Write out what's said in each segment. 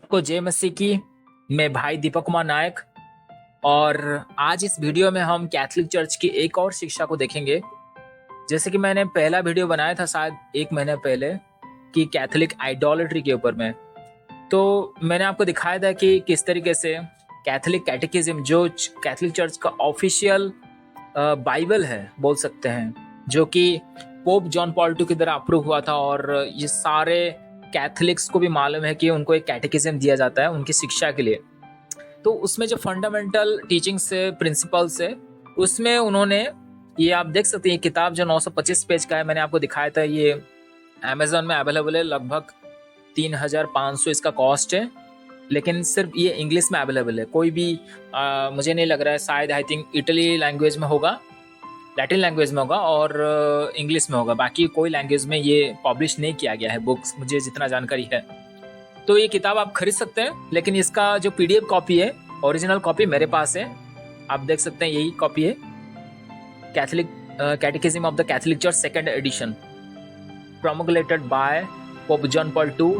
को जय मसीह की। मैं भाई दीपक कुमार नायक और आज इस वीडियो में हम कैथोलिक चर्च की एक और शिक्षा को देखेंगे। जैसे कि मैंने पहला वीडियो बनाया था शायद 1 महीने पहले कि कैथोलिक आइडोलेट्री के ऊपर में, तो मैंने आपको दिखाया था कि किस तरीके से कैथोलिक कैटेकिज्म जो कैथोलिक चर्च का ऑफिशियल बाइबल है बोल सकते हैं, जो कि पोप जॉन पॉल II के द्वारा अप्रूव हुआ था और ये सारे कैथोलिक्स को भी मालूम है कि उनको एक कैटेकिज्म दिया जाता है उनकी शिक्षा के लिए। तो उसमें जो फंडामेंटल टीचिंग्स है, प्रिंसिपल्स है, उसमें उन्होंने ये आप देख सकते हैं, ये किताब जो 925 पेज का है, मैंने आपको दिखाया था, ये अमेजोन में अवेलेबल है। लगभग 3500 इसका कॉस्ट है, लेकिन सिर्फ ये इंग्लिश में अवेलेबल है। कोई भी मुझे नहीं लग रहा है, शायद आई थिंक इटली लैंग्वेज में होगा, लैटिन लैंग्वेज में होगा और इंग्लिश में होगा। बाकी कोई लैंग्वेज में ये पब्लिश नहीं किया गया है बुक्स, मुझे जितना जानकारी है। तो ये किताब आप खरीद सकते हैं, लेकिन इसका जो PDF कॉपी है, ओरिजिनल कॉपी मेरे पास है, आप देख सकते हैं, यही कॉपी है। Catholic catechism of the Catholic church 2nd edition, promulgated by pope John Paul II।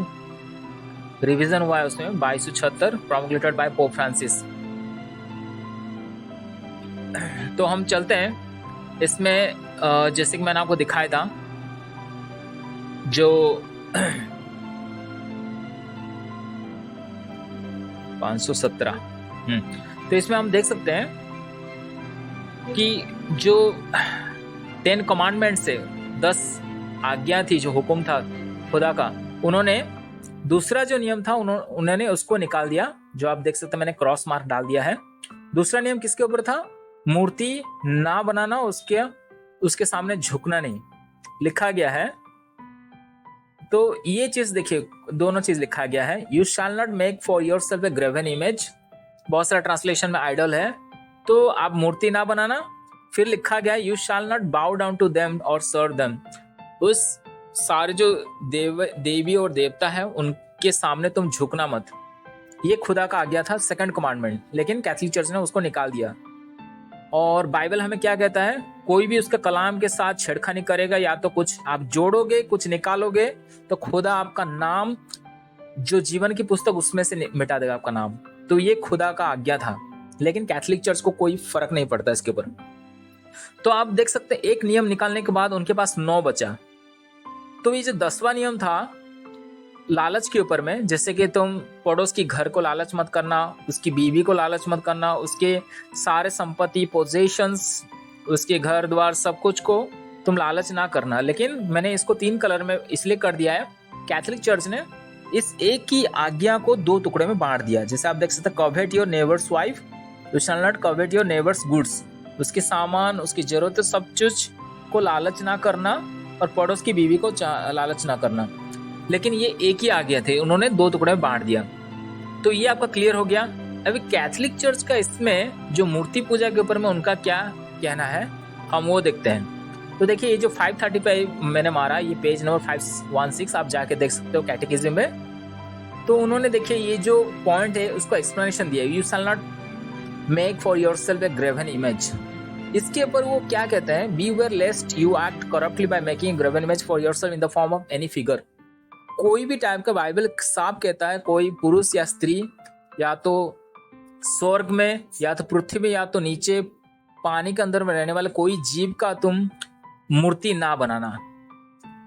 Revision हुआ है उसमें 2276, प्रोमोगुलेटेड बाय पोप फ्रांसिस। तो हम चलते हैं इसमें। जैसे कि मैंने आपको दिखाया था, जो 517, तो इसमें हम देख सकते हैं कि जो 10 कमांडमेंट्स से 10 आज्ञा थी, जो हुक्म था खुदा का, उन्होंने दूसरा जो नियम था उन्होंने उसको निकाल दिया, जो आप देख सकते हैं, मैंने क्रॉस मार्क डाल दिया है। दूसरा नियम किसके ऊपर था? मूर्ति ना बनाना, उसके सामने झुकना नहीं, लिखा गया है। तो ये चीज देखिए, दोनों चीज लिखा गया है। You shall not make for your self a graven image, बहुत सारा ट्रांसलेशन में आइडल है, तो आप मूर्ति ना बनाना। फिर लिखा गया है you shall not bow down to them और सर्व देम, उस सारे जो देवी और देवता है उनके सामने तुम झुकना मत। ये खुदा का आज्ञा था, 2nd कमांडमेंट, लेकिन कैथोलिक चर्च ने उसको निकाल दिया। और बाइबल हमें क्या कहता है? कोई भी उसके कलाम के साथ छेड़खानी करेगा, या तो कुछ आप जोड़ोगे, कुछ निकालोगे, तो खुदा आपका नाम, जो जीवन की पुस्तक, उसमें से मिटा देगा आपका नाम। तो ये खुदा का आज्ञा था, लेकिन कैथोलिक चर्च को कोई फर्क नहीं पड़ता इसके ऊपर। तो आप देख सकते हैं, एक नियम निकालने के बाद उनके पास 9 बचा। तो ये जो 10वां नियम था लालच के ऊपर में, जैसे कि तुम पड़ोस की घर को लालच मत करना, उसकी बीवी को लालच मत करना, उसके सारे संपत्ति, पोजेशंस, उसके घर द्वार, सब कुछ को तुम लालच ना करना। लेकिन मैंने इसको 3 कलर में इसलिए कर दिया है, कैथोलिक चर्च ने इस एक की आज्ञा को 2 टुकड़े में बांट दिया। जैसे आप देख सकते हैं, covet your neighbour's wife, you shall not covet your neighbour's goods, उसके सामान, उसकी जरूरत, सब चीज को लालच ना करना, और पड़ोस की बीवी को लालच ना करना। लेकिन ये एक ही आज्ञा थे, उन्होंने 2 टुकड़े में बांट दिया। तो ये आपका क्लियर हो गया। अभी कैथोलिक चर्च का इसमें जो मूर्ति पूजा के ऊपर में उनका क्या कहना है, हम वो देखते हैं। तो देखिए, ये जो 535 मैंने मारा, ये पेज नंबर 516, आप जाके देख सकते हो कैटेकिज्म में। तो उन्होंने देखिए ये जो पॉइंट है उसको एक्सप्लेनेशन दिया, you shall not make for yourself a graven image. इसके ऊपर वो क्या कहते हैं? Beware lest you act corruptly by making graven image for yourself in the form of any figure. कोई भी टाइप का बाइबल साफ कहता है, कोई पुरुष या स्त्री, या तो स्वर्ग में, या तो पृथ्वी में, या तो नीचे पानी के अंदर में रहने वाले कोई जीव का तुम मूर्ति ना बनाना।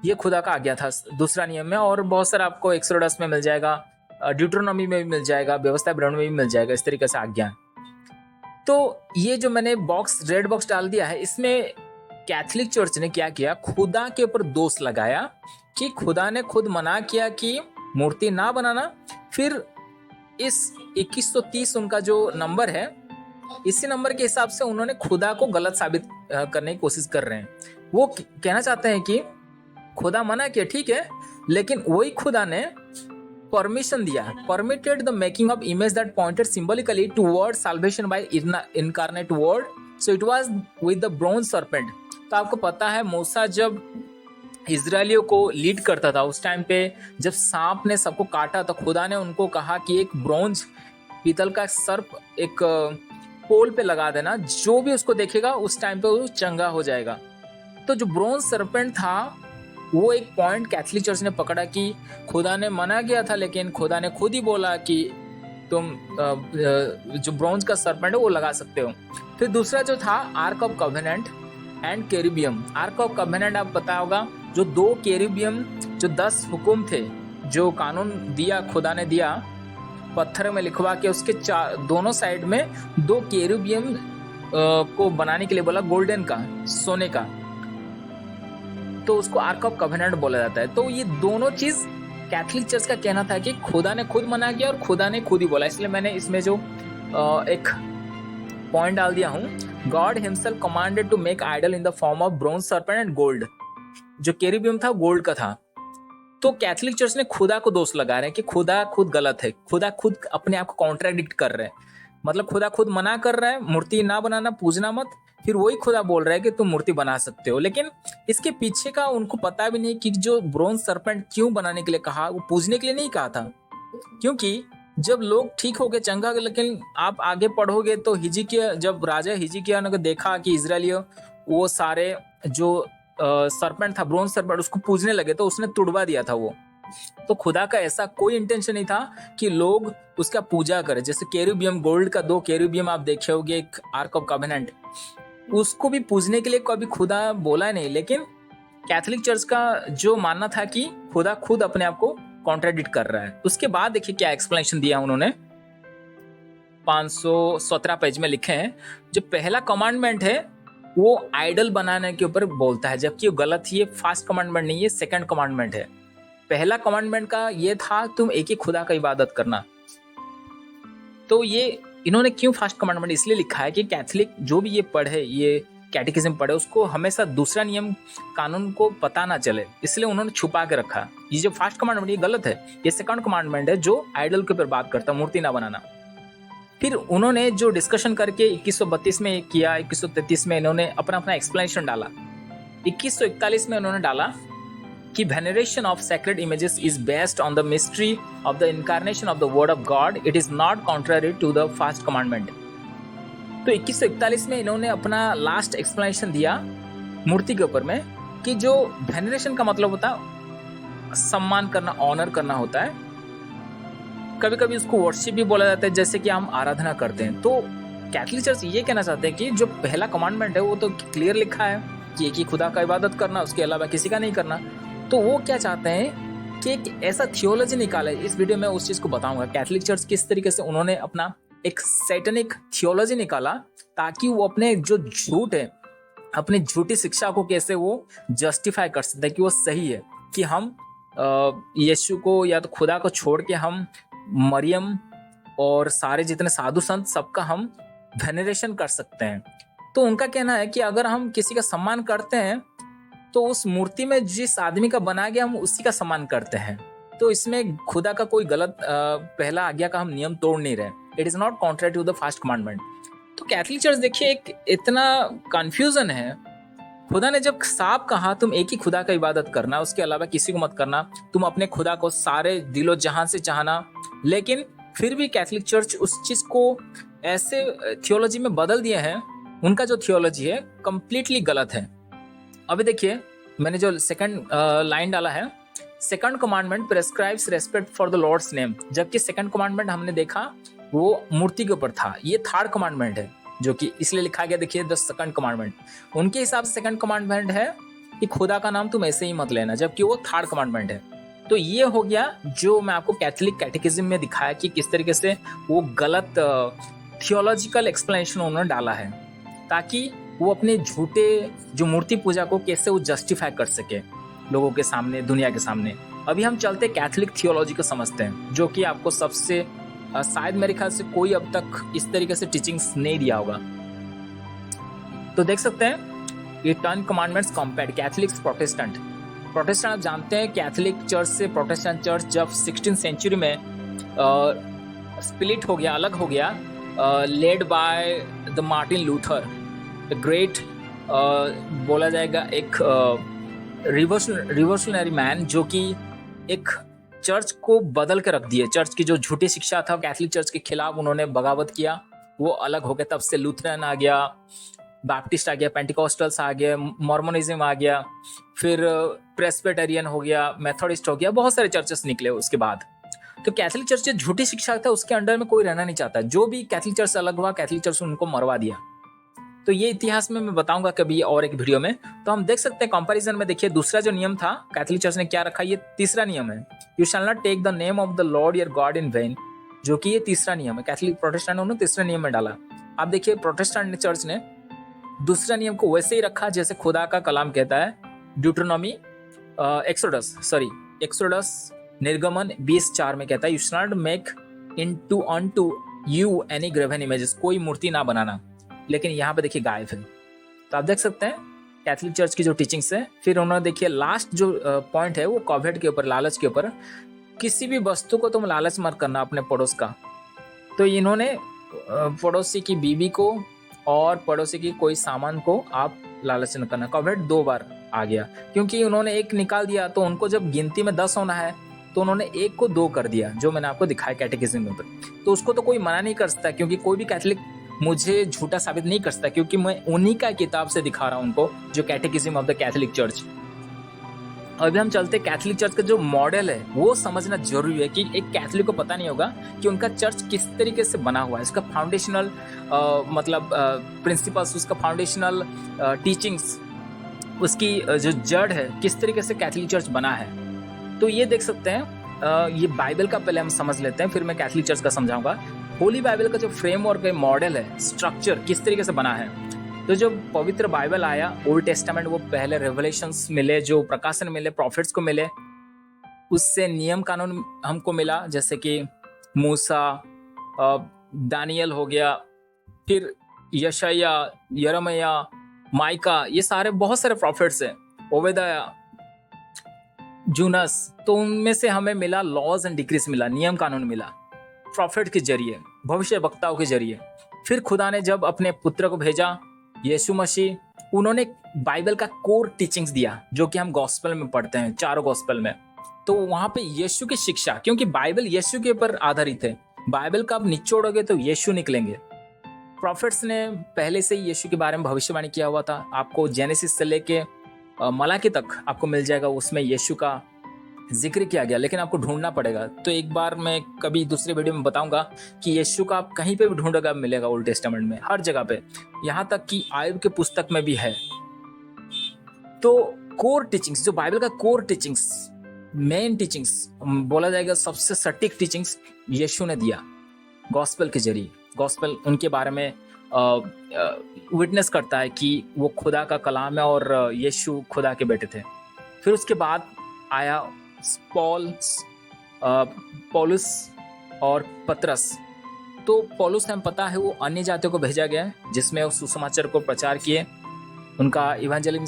ये खुदा का आज्ञा था 2रा नियम में। और बहुत सारा आपको एक्सोडस में मिल जाएगा, ड्यूटरोनॉमी में भी मिल जाएगा, व्यवस्था ब्राह्मण में भी मिल जाएगा, इस तरीके से आज्ञा। तो ये जो मैंने रेड बॉक्स डाल दिया है, इसमें कैथोलिक चर्च ने क्या किया? खुदा के ऊपर दोष लगाया कि खुदा ने खुद मना किया कि मूर्ति ना बनाना। फिर इस 2130 उनका जो नंबर है, इसी नंबर के हिसाब से उन्होंने खुदा को गलत साबित करने की कोशिश कर रहे हैं। वो कहना चाहते हैं कि खुदा मना किया, ठीक है, लेकिन वही खुदा ने परमिशन दिया, permitted the making of image that pointed symbolically toward salvation by incarnate word, so it was with the bronze serpent. तो आपको पता है, मूसा जब इजरायलियों को लीड करता था, उस टाइम पे जब सांप ने सबको काटा, तो खुदा ने उनको कहा कि एक ब्रोंज पीतल का सर्प एक पोल पे लगा देना, जो भी उसको देखेगा उस टाइम पे वो चंगा हो जाएगा। तो जो ब्रोंज सर्पेंट था वो एक पॉइंट कैथोलिक चर्च ने पकड़ा कि खुदा ने मना किया था, लेकिन खुदा ने खुद ही बोला कि तुम जो ब्रॉन्ज का सरपेंट है वो लगा सकते हो। फिर दूसरा जो था ark of covenant and cherubim. Ark of covenant आप पता होगा, जो 2 केरूबियम, जो 10 हुकुम थे, जो कानून दिया खुदा ने दिया पत्थर में लिखवा के, उसके दोनों साइड में 2 केरूबियम को बनाने के लिए बोला, गोल्डन का, सोने का, तो उसको आर्क ऑफ कवेनेंट बोला जाता है। तो ये दोनों चीज कैथोलिक चर्च का कहना था कि खुदा ने खुद मना किया और खुदा ने खुद ही बोला। इसलिए मैंने इसमें जो एक पॉइंट डाल दिया हूं, God himself commanded to make idol in the form of bronze serpent and gold. जो केरूबियम था गोल्ड का था। तो कैथोलिक चर्च ने खुदा को दोष लगा रहे हैं कि खुदा खुद गलत है, खुदा खुद अपने आप को कॉन्ट्राडिक्ट कर रहे हैं। मतलब खुदा खुद मना कर रहा है मूर्ति ना बनाना, पूजना मत, फिर वही खुदा बोल रहा है कि तुम मूर्ति बना सकते हो। लेकिन इसके पीछे का उनको पता भी नहीं कि जो ब्रोंज सर्पेंट क्यों बनाने के लिए कहा, वो पूजने के लिए नहीं कहा था। क्योंकि जब लोग ठीक हो गए, चंगा, लेकिन आप आगे पढ़ोगे तो हिजकिय्याह, जब राजा हिजकिय्याह ने देखा कि इजरायली वो सारे जो सरपेंट था, ब्रोंज सरपेंट, उसको पूजने लगे, तो उसने तुड़वा दिया था वो। तो खुदा का ऐसा कोई इंटेंशन नहीं था कि लोग उसका पूजा करें। जैसे केरूबियम, गोल्ड का 2 केरूबियम आप देखे होंगे, एक आर्क ऑफ कवेनेंट, उसको भी पूजने के लिए कभी खुदा बोला नहीं। लेकिन कैथोलिक चर्च का जो मानना था कि खुदा खुद अपने आप को कॉन्ट्राडिक्ट कर रहा है। उसके बाद देखिए क्या एक्सप्लेनेशन दिया उन्होंने, 517 पेज में लिखे हैं। जो पहला कमांडमेंट है वो आइडल बनाने के ऊपर बोलता है, जबकि वो गलत ही है। फर्स्ट कमांडमेंट नहीं है, सेकंड कमांडमेंट है। पहला कमांडमेंट का ये था तुम एक ही खुदा का इबादत करना। तो ये इन्होंने क्यों फर्स्ट कमांडमेंट इसलिए लिखा है कि कैथोलिक जो भी ये पढ़े, ये कैटेकिज्म पढ़े, उसको हमेशा दूसरा नियम कानून को पता ना चले, इसलिए उन्होंने छुपा के रखा। ये जो फर्स्ट कमांडमेंट ये गलत है, ये सेकंड कमांडमेंट है जो आइडल के ऊपर बात करता है, मूर्ति ना बनाना। फिर उन्होंने जो डिस्कशन करके 2132 में किया, 2133 में इन्होंने अपना अपना एक्सप्लेनेशन डाला। 2141 में उन्होंने डाला कि veneration of sacred images is based on the mystery of the incarnation of the word of God. It is not contrary to the first commandment. तो 2141 में इन्होंने अपना लास्ट एक्सप्लेनेशन दिया मूर्ति के ऊपर में, कि जो वेनरेशन का मतलब होता है सम्मान करना, ऑनर करना होता है। कभी कभी उसको वर्शिप भी बोला जाता है, जैसे कि हम आराधना करते हैं। तो कैथोलिक चर्च ये कहना चाहते हैं कि जो पहला कमांडमेंट है वो तो क्लियर लिखा है कि एक ही खुदा का इबादत करना, उसके अलावा किसी का नहीं करना। तो वो क्या चाहते हैं कि एक ऐसा थियोलॉजी निकाले। इस वीडियो में उस चीज को बताऊंगा कैथोलिक चर्च किस तरीके से उन्होंने अपना एक सैटेनिक थियोलॉजी निकाला, ताकि वो अपने जो झूठ है, अपनी झूठी शिक्षा को कैसे वो जस्टिफाई कर सकते हैं कि वो सही है, कि हम यीशु को या तो खुदा को छोड़ के हम मरियम और सारे जितने साधु संत सबका हम वेनरेशन कर सकते हैं। तो उनका कहना है कि अगर हम किसी का सम्मान करते हैं तो उस मूर्ति में जिस आदमी का बना गया हम उसी का सम्मान करते हैं। तो इसमें खुदा का कोई गलत पहला आज्ञा का हम नियम तोड़ नहीं रहे। It is not contrary to the first commandment. तो कैथोलिक चर्च देखिए एक इतना कंफ्यूजन है। खुदा ने जब साफ कहा तुम एक ही खुदा का इबादत करना, उसके अलावा किसी को मत करना, तुम अपने खुदा को सारे दिलो जहां से चाहना, लेकिन फिर भी कैथोलिक चर्च उस चीज को ऐसे थियोलॉजी में बदल दिया है। उनका जो थियोलॉजी है कंप्लीटली गलत है। अभी देखिए मैंने जो सेकंड लाइन डाला है, second commandment prescribes respect for the Lord's name, जबकि सेकंड कमांडमेंट हमने देखा वो मूर्ति के ऊपर था। ये थर्ड कमांडमेंट है जो कि इसलिए लिखा गया, देखिए द सेकंड कमांडमेंट। उनके हिसाब से सेकंड कमांडमेंट है कि खुदा का नाम तुम ऐसे ही मत लेना, जबकि वो थर्ड कमांडमेंट है। तो ये हो गया जो मैं आपको कैथोलिक कैटेकिज्म में दिखाया कि किस तरीके से वो गलत थियोलॉजिकल एक्सप्लेनेशन उन्होंने डाला है, ताकि वो अपने झूठे जो मूर्ति पूजा को कैसे वो जस्टिफाई कर सके लोगों के सामने, दुनिया के सामने। अभी हम चलते कैथोलिक थियोलॉजी को समझते हैं, जो कि आपको सबसे शायद मेरे ख्याल से कोई अब तक इस तरीके से टीचिंग्स नहीं दिया होगा। तो देख सकते हैं ये 10 commandments compared Catholics Protestant. Protestant आप जानते हैं कैथोलिक चर्च से प्रोटेस्टेंट चर्च जब 16th सेंचुरी में स्प्लिट हो गया, अलग हो गया, led by the Martin Luther, great बोला जाएगा एक रिवोल्यूशनरी मैन, जो कि एक चर्च को बदल के रख दिए। चर्च की जो झूठी शिक्षा था कैथोलिक चर्च के खिलाफ उन्होंने बगावत किया, वो अलग हो गया। तब से लूथरन आ गया, बैप्टिस्ट आ गया, पेंटिकॉस्टल्स आ गया, मॉर्मोनिज्म आ गया, फिर प्रेस्बिटेरियन हो गया, मेथोडिस्ट हो गया, बहुत सारे चर्चेस निकले उसके बाद। तो कैथोलिक चर्च जो झूठी शिक्षा था उसके अंडर में कोई रहना नहीं चाहता। जो भी कैथोलिक चर्च से अलग हुआ, कैथोलिक चर्च ने उनको मरवा दिया। तो ये इतिहास में मैं बताऊंगा कभी और एक वीडियो में। तो हम देख सकते हैं कंपैरिजन में, देखिए दूसरा जो नियम था कैथोलिक चर्च ने क्या रखा, ये तीसरा नियम है, you shall not take the name of the Lord your God in vain, जो कि ये तीसरा नियम है। कैथोलिक प्रोटेस्टेंट उन्होंने तीसरे नियम में डाला। आप देखिए प्रोटेस्टेंट चर्च ने दूसरा नियम को वैसे ही रखा जैसे खुदा का कलाम कहता है, ड्यूटरनॉमी एक्सोडस निर्गमन 20:4 में कहता है, you shall not make into unto you any graven images, कोई मूर्ति ना बनाना। लेकिन यहाँ पे देखिए गायब है। तो आप देख सकते हैं कैथोलिक चर्च की जो टीचिंग्स है। फिर उन्होंने देखिए लास्ट जो पॉइंट है वो कोवेट के ऊपर, लालच के ऊपर, किसी भी वस्तु को तुम लालच मत करना अपने पड़ोस का। तो इन्होंने पड़ोसी की बीवी को और पड़ोसी की कोई सामान को आप लालच न करना। कोवेट 2 बार आ गया क्योंकि उन्होंने एक निकाल दिया, तो उनको जब गिनती में 10 होना है तो उन्होंने 1 को 2 कर दिया, जो मैंने आपको दिखाया कैटेकिज्म में। तो उसको तो कोई मना नहीं कर सकता, क्योंकि कोई भी कैथोलिक मुझे झूठा साबित नहीं कर सकता, क्योंकि मैं उन्हीं का किताब से दिखा रहा हूं उनको, जो कैटेकिज्म ऑफ द कैथोलिक चर्च। अभी हम चलते कैथोलिक चर्च का जो मॉडल है वो समझना जरूरी है, कि एक कैथोलिक को पता नहीं होगा कि उनका चर्च किस तरीके से बना हुआ है, इसका फाउंडेशनल मतलब प्रिंसिपल्स, उसका फाउंडेशनल टीचिंग्स, उसकी जो जड़ है, किस तरीके से कैथोलिक चर्च बना है। तो ये देख सकते हैं। ये बाइबल का पहले हम समझ लेते हैं, फिर मैं कैथोलिक चर्च का समझाऊंगा। होली बाइबल का जो फ्रेमवर्क है, मॉडल है, स्ट्रक्चर किस तरीके से बना है। तो जो पवित्र बाइबल आया, ओल्ड टेस्टामेंट, वो पहले रेवलेशंस मिले, जो प्रकाशन मिले, प्रॉफिट्स को मिले, उससे नियम कानून हमको मिला, जैसे कि मूसा, दानियल हो गया, फिर यशाया, यरमया, माइका, ये सारे बहुत सारे प्रॉफिट्स हैं, ओबेदिया, जूनस। तो उनमें से हमें मिला लॉज एंड डिक्रीज मिला, नियम कानून मिला प्रॉफिट के जरिए, भविष्य वक्ताओं के जरिए। फिर खुदा ने जब अपने पुत्र को भेजा, यीशु मसीह, उन्होंने बाइबल का कोर टीचिंग्स दिया, जो कि हम गॉस्पेल में पढ़ते हैं, चारों गॉस्पेल में। तो वहां पे यीशु की शिक्षा, क्योंकि बाइबल यीशु के ऊपर आधारित है, बाइबल का आप निचोड़ोगे तो यीशु निकलेंगे। प्रॉफिट्स ने पहले से ही यीशु के बारे में भविष्यवाणी किया हुआ था। आपको जेनेसिस से लेके मलाकी तक आपको मिल जाएगा, उसमें यीशु का जिक्र किया गया, लेकिन आपको ढूंढना पड़ेगा। तो एक बार मैं कभी दूसरे वीडियो में बताऊंगा कि यीशु का आप कहीं पे भी ढूंढोगा मिलेगा, ओल्ड टेस्टामेंट में हर जगह पे, यहाँ तक कि आयुब के पुस्तक में भी है। तो कोर टीचिंग्स, जो बाइबल का कोर टीचिंग्स, मेन टीचिंग्स बोला जाएगा, सबसे सटीक टीचिंग्स यीशु ने दिया गॉस्पेल के जरिए। गॉस्पेल उनके बारे में विटनेस करता है कि वो खुदा का कलाम है और यीशु खुदा के बेटे थे। फिर उसके बाद आया पौलुस और पतरस। तो पौलुस हमें पता है वो अन्य जातियों को भेजा गया है, जिसमें वो सुसमाचार को प्रचार किए, उनका इवेंजलिज्म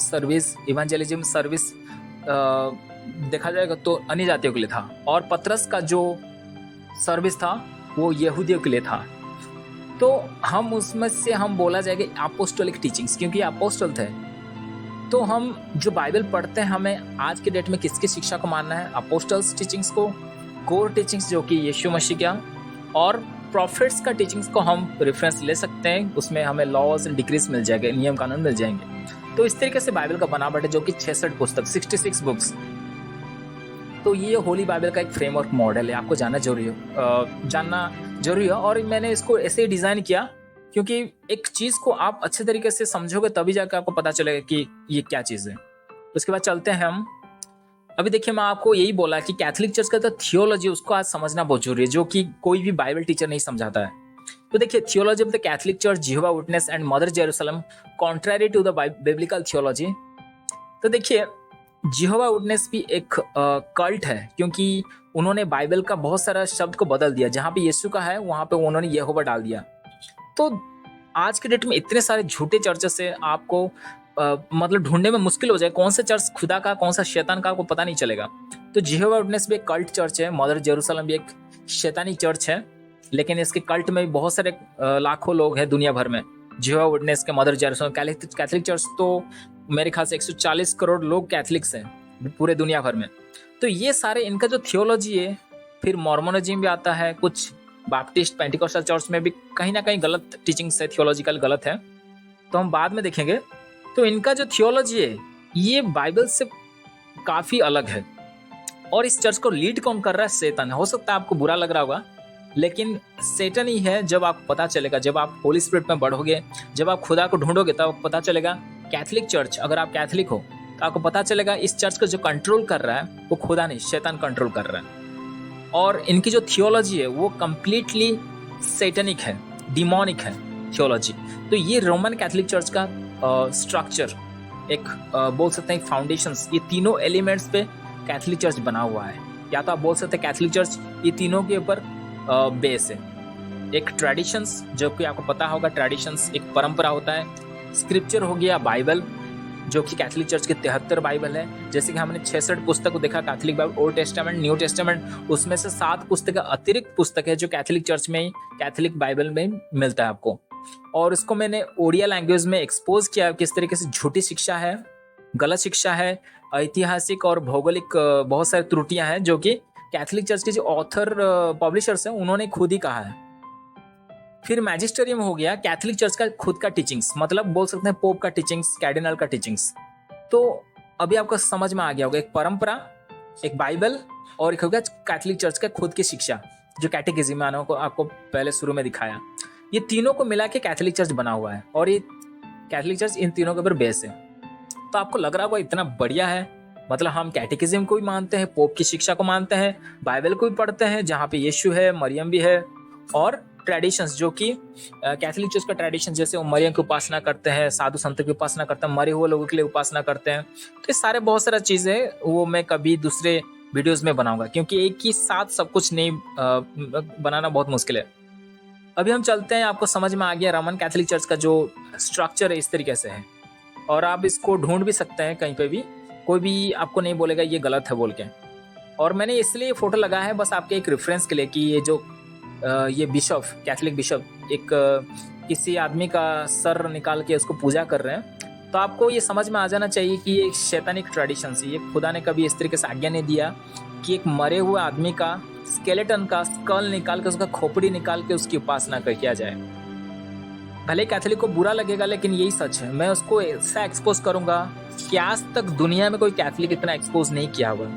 सर्विस देखा जाएगा तो अन्य जातियों के लिए था। और पतरस का जो सर्विस था वो यहूदियों के लिए था। तो हम उसमें से हम बोला जाएगा अपोस्टोलिक टीचिंग्स, क्योंकि अपोस्टल थे। तो हम जो बाइबल पढ़ते हैं, हमें आज के डेट में किसकी शिक्षा को मानना है, अपोस्टल्स टीचिंग्स को, कोर टीचिंग्स जो कि यीशु मसीह का, और प्रॉफिट्स का टीचिंग्स को हम रेफरेंस ले सकते हैं। उसमें हमें लॉज एंड डिक्रीज मिल जाएंगे, नियम कानून मिल जाएंगे। तो इस तरीके से बाइबल का बनावट है, जो कि 66 पुस्तक, 66 बुक्स। तो ये होली बाइबल का एक फ्रेमवर्क मॉडल है, आपको जानना जरूरी है। और मैंने इसको ऐसे ही डिजाइन किया क्योंकि एक चीज को आप अच्छे तरीके से समझोगे तभी जाकर आपको पता चलेगा कि ये क्या चीज है। उसके बाद चलते हैं हम। अभी देखिए, मैं आपको यही बोला कि कैथोलिक चर्च का तो थियोलॉजी, उसको आज समझना बहुत जरूरी है, जो कि कोई भी बाइबल टीचर नहीं समझाता है। तो देखिए, theology of the Catholic church, Jehovah witness and mother Jerusalem, contrary to the biblical theology. तो देखिए, जिहोवा विटनेस भी एक कल्ट है, क्योंकि उन्होंने बाइबल का बहुत सारा शब्द को बदल दिया। जहाँ पे यीशु का है वहाँ पे उन्होंने यहोवा डाल दिया। तो आज के डेट में इतने सारे झूठे चर्चेस से आपको मतलब ढूंढने में मुश्किल हो जाए कौन सा चर्च खुदा का, कौन सा शैतान का, आपको पता नहीं चलेगा। तो जिहोवा विटनेस भी एक कल्ट चर्च है, मदर जेरूसलम भी एक शैतानी चर्च है, लेकिन इसके कल्ट में बहुत सारे लाखों लोग हैं दुनिया भर में। जिहोवा विटनेस के, मदर जेरूसलम, कैथोलिक चर्च तो मेरे ख्याल से 140 करोड़ लोग कैथोलिक्स हैं पूरे दुनिया भर में। तो ये सारे इनका जो थियोलॉजी है, फिर मॉर्मोनिज्म भी आता है, कुछ बैप्टिस्ट पेंटिकॉस्टल चर्च में भी कहीं ना कहीं गलत टीचिंग्स है, थियोलॉजिकल गलत है। तो हम बाद में देखेंगे। तो इनका जो थियोलॉजी है ये बाइबल से काफ़ी अलग है। और इस चर्च को लीड कौन कर रहा है? शैतान। हो सकता है आपको बुरा लग रहा होगा, लेकिन शैतान ही है। जब आपको पता चलेगा, जब आप होली स्पिरिट में बढ़ोगे, जब आप खुदा को ढूंढोगे, तब आपको पता चलेगा कैथलिक चर्च, अगर आप कैथलिक हो तो आपको पता चलेगा इस चर्च को जो कंट्रोल कर रहा है वो खुदा नहीं, शैतान कंट्रोल कर रहा है। और इनकी जो थियोलॉजी है वो कंप्लीटली सैटेनिक है, डिमोनिक है थियोलॉजी। तो ये रोमन कैथलिक चर्च का स्ट्रक्चर, एक बोल सकते हैं फाउंडेशंस, ये तीनों एलिमेंट्स पे कैथलिक चर्च बना हुआ है। या तो आप बोल सकते हैं कैथलिक चर्च ये तीनों के ऊपर बेस है। एक ट्रेडिशंस, जो कि आपको पता होगा, ट्रेडिशंस एक परंपरा होता है। स्क्रिप्चर हो गया बाइबल, जो कि कैथलिक चर्च के 73 बाइबल है। जैसे कि हमने 66 पुस्तक को देखा, Catholic Bible, old testament, new testament, उसमें से 7 पुस्तक अतिरिक्त पुस्तक है जो कैथलिक चर्च में, कैथलिक बाइबल में मिलता है आपको। और इसको मैंने ओडिया लैंग्वेज में एक्सपोज किया, किस तरीके से झूठी शिक्षा है, गलत शिक्षा है, ऐतिहासिक और भौगोलिक बहुत सारी त्रुटियां हैं, जो कि कैथलिक चर्च के जो ऑथर पब्लिशर्स हैं उन्होंने खुद ही कहा है। फिर मैजिस्टेरियम हो गया कैथलिक चर्च का खुद का टीचिंग्स, मतलब बोल सकते हैं पोप का टीचिंग्स, कैर्डिनल का टीचिंग्स। तो अभी आपको समझ में आ गया होगा, एक परंपरा, एक बाइबल, और एक हो गया कैथलिक चर्च का खुद की शिक्षा, जो कैटेकिज्म में आपको पहले शुरू में दिखाया। ये तीनों को मिला के कैथलिक चर्च बना हुआ है, और ये कैथलिक चर्च इन तीनों के ऊपर बेस है। तो आपको लग रहा होगा इतना बढ़िया है, मतलब हम कैटेकिज्म को भी मानते हैं, पोप की शिक्षा को मानते हैं, बाइबल को भी पढ़ते हैं जहाँ पे यीशु है, मरियम भी है, और ट्रेडिशंस जो कि कैथलिक चर्च का ट्रेडिशन, जैसे वो मरियम की उपासना करते हैं, साधु संत की उपासना करते हैं, मरे हुए लोगों के लिए उपासना करते हैं। तो ये सारे बहुत सारा चीज़ें वो मैं कभी दूसरे वीडियोस में बनाऊंगा, क्योंकि एक ही साथ सब कुछ नहीं बनाना बहुत मुश्किल है। अभी हम चलते हैं, आपको समझ में आ गया रोमन कैथलिक चर्च का जो स्ट्रक्चर है इस तरीके से है, और आप इसको ढूंढ भी सकते हैं कहीं पे भी, कोई भी आपको नहीं बोलेगा ये गलत है बोल के। और मैंने इसलिए फोटो लगाया है बस आपके एक रेफरेंस के लिए कि ये जो ये बिशप, कैथलिक बिशप, एक किसी आदमी का सर निकाल के उसको पूजा कर रहे हैं। तो आपको ये समझ में आ जाना चाहिए कि ये शैतानिक ट्रेडिशन है। ये खुदा ने कभी इस तरीके से आज्ञा नहीं दिया कि एक मरे हुए आदमी का स्केलेटन का स्कल निकाल के, उसका खोपड़ी निकाल के उसकी उपासना किया जाए। भले कैथलिक को बुरा लगेगा, लेकिन यही सच है। मैं उसको ऐसा एक्सपोज करूंगा कि आज तक दुनिया में कोई कैथलिक इतना एक्सपोज नहीं किया हुआ,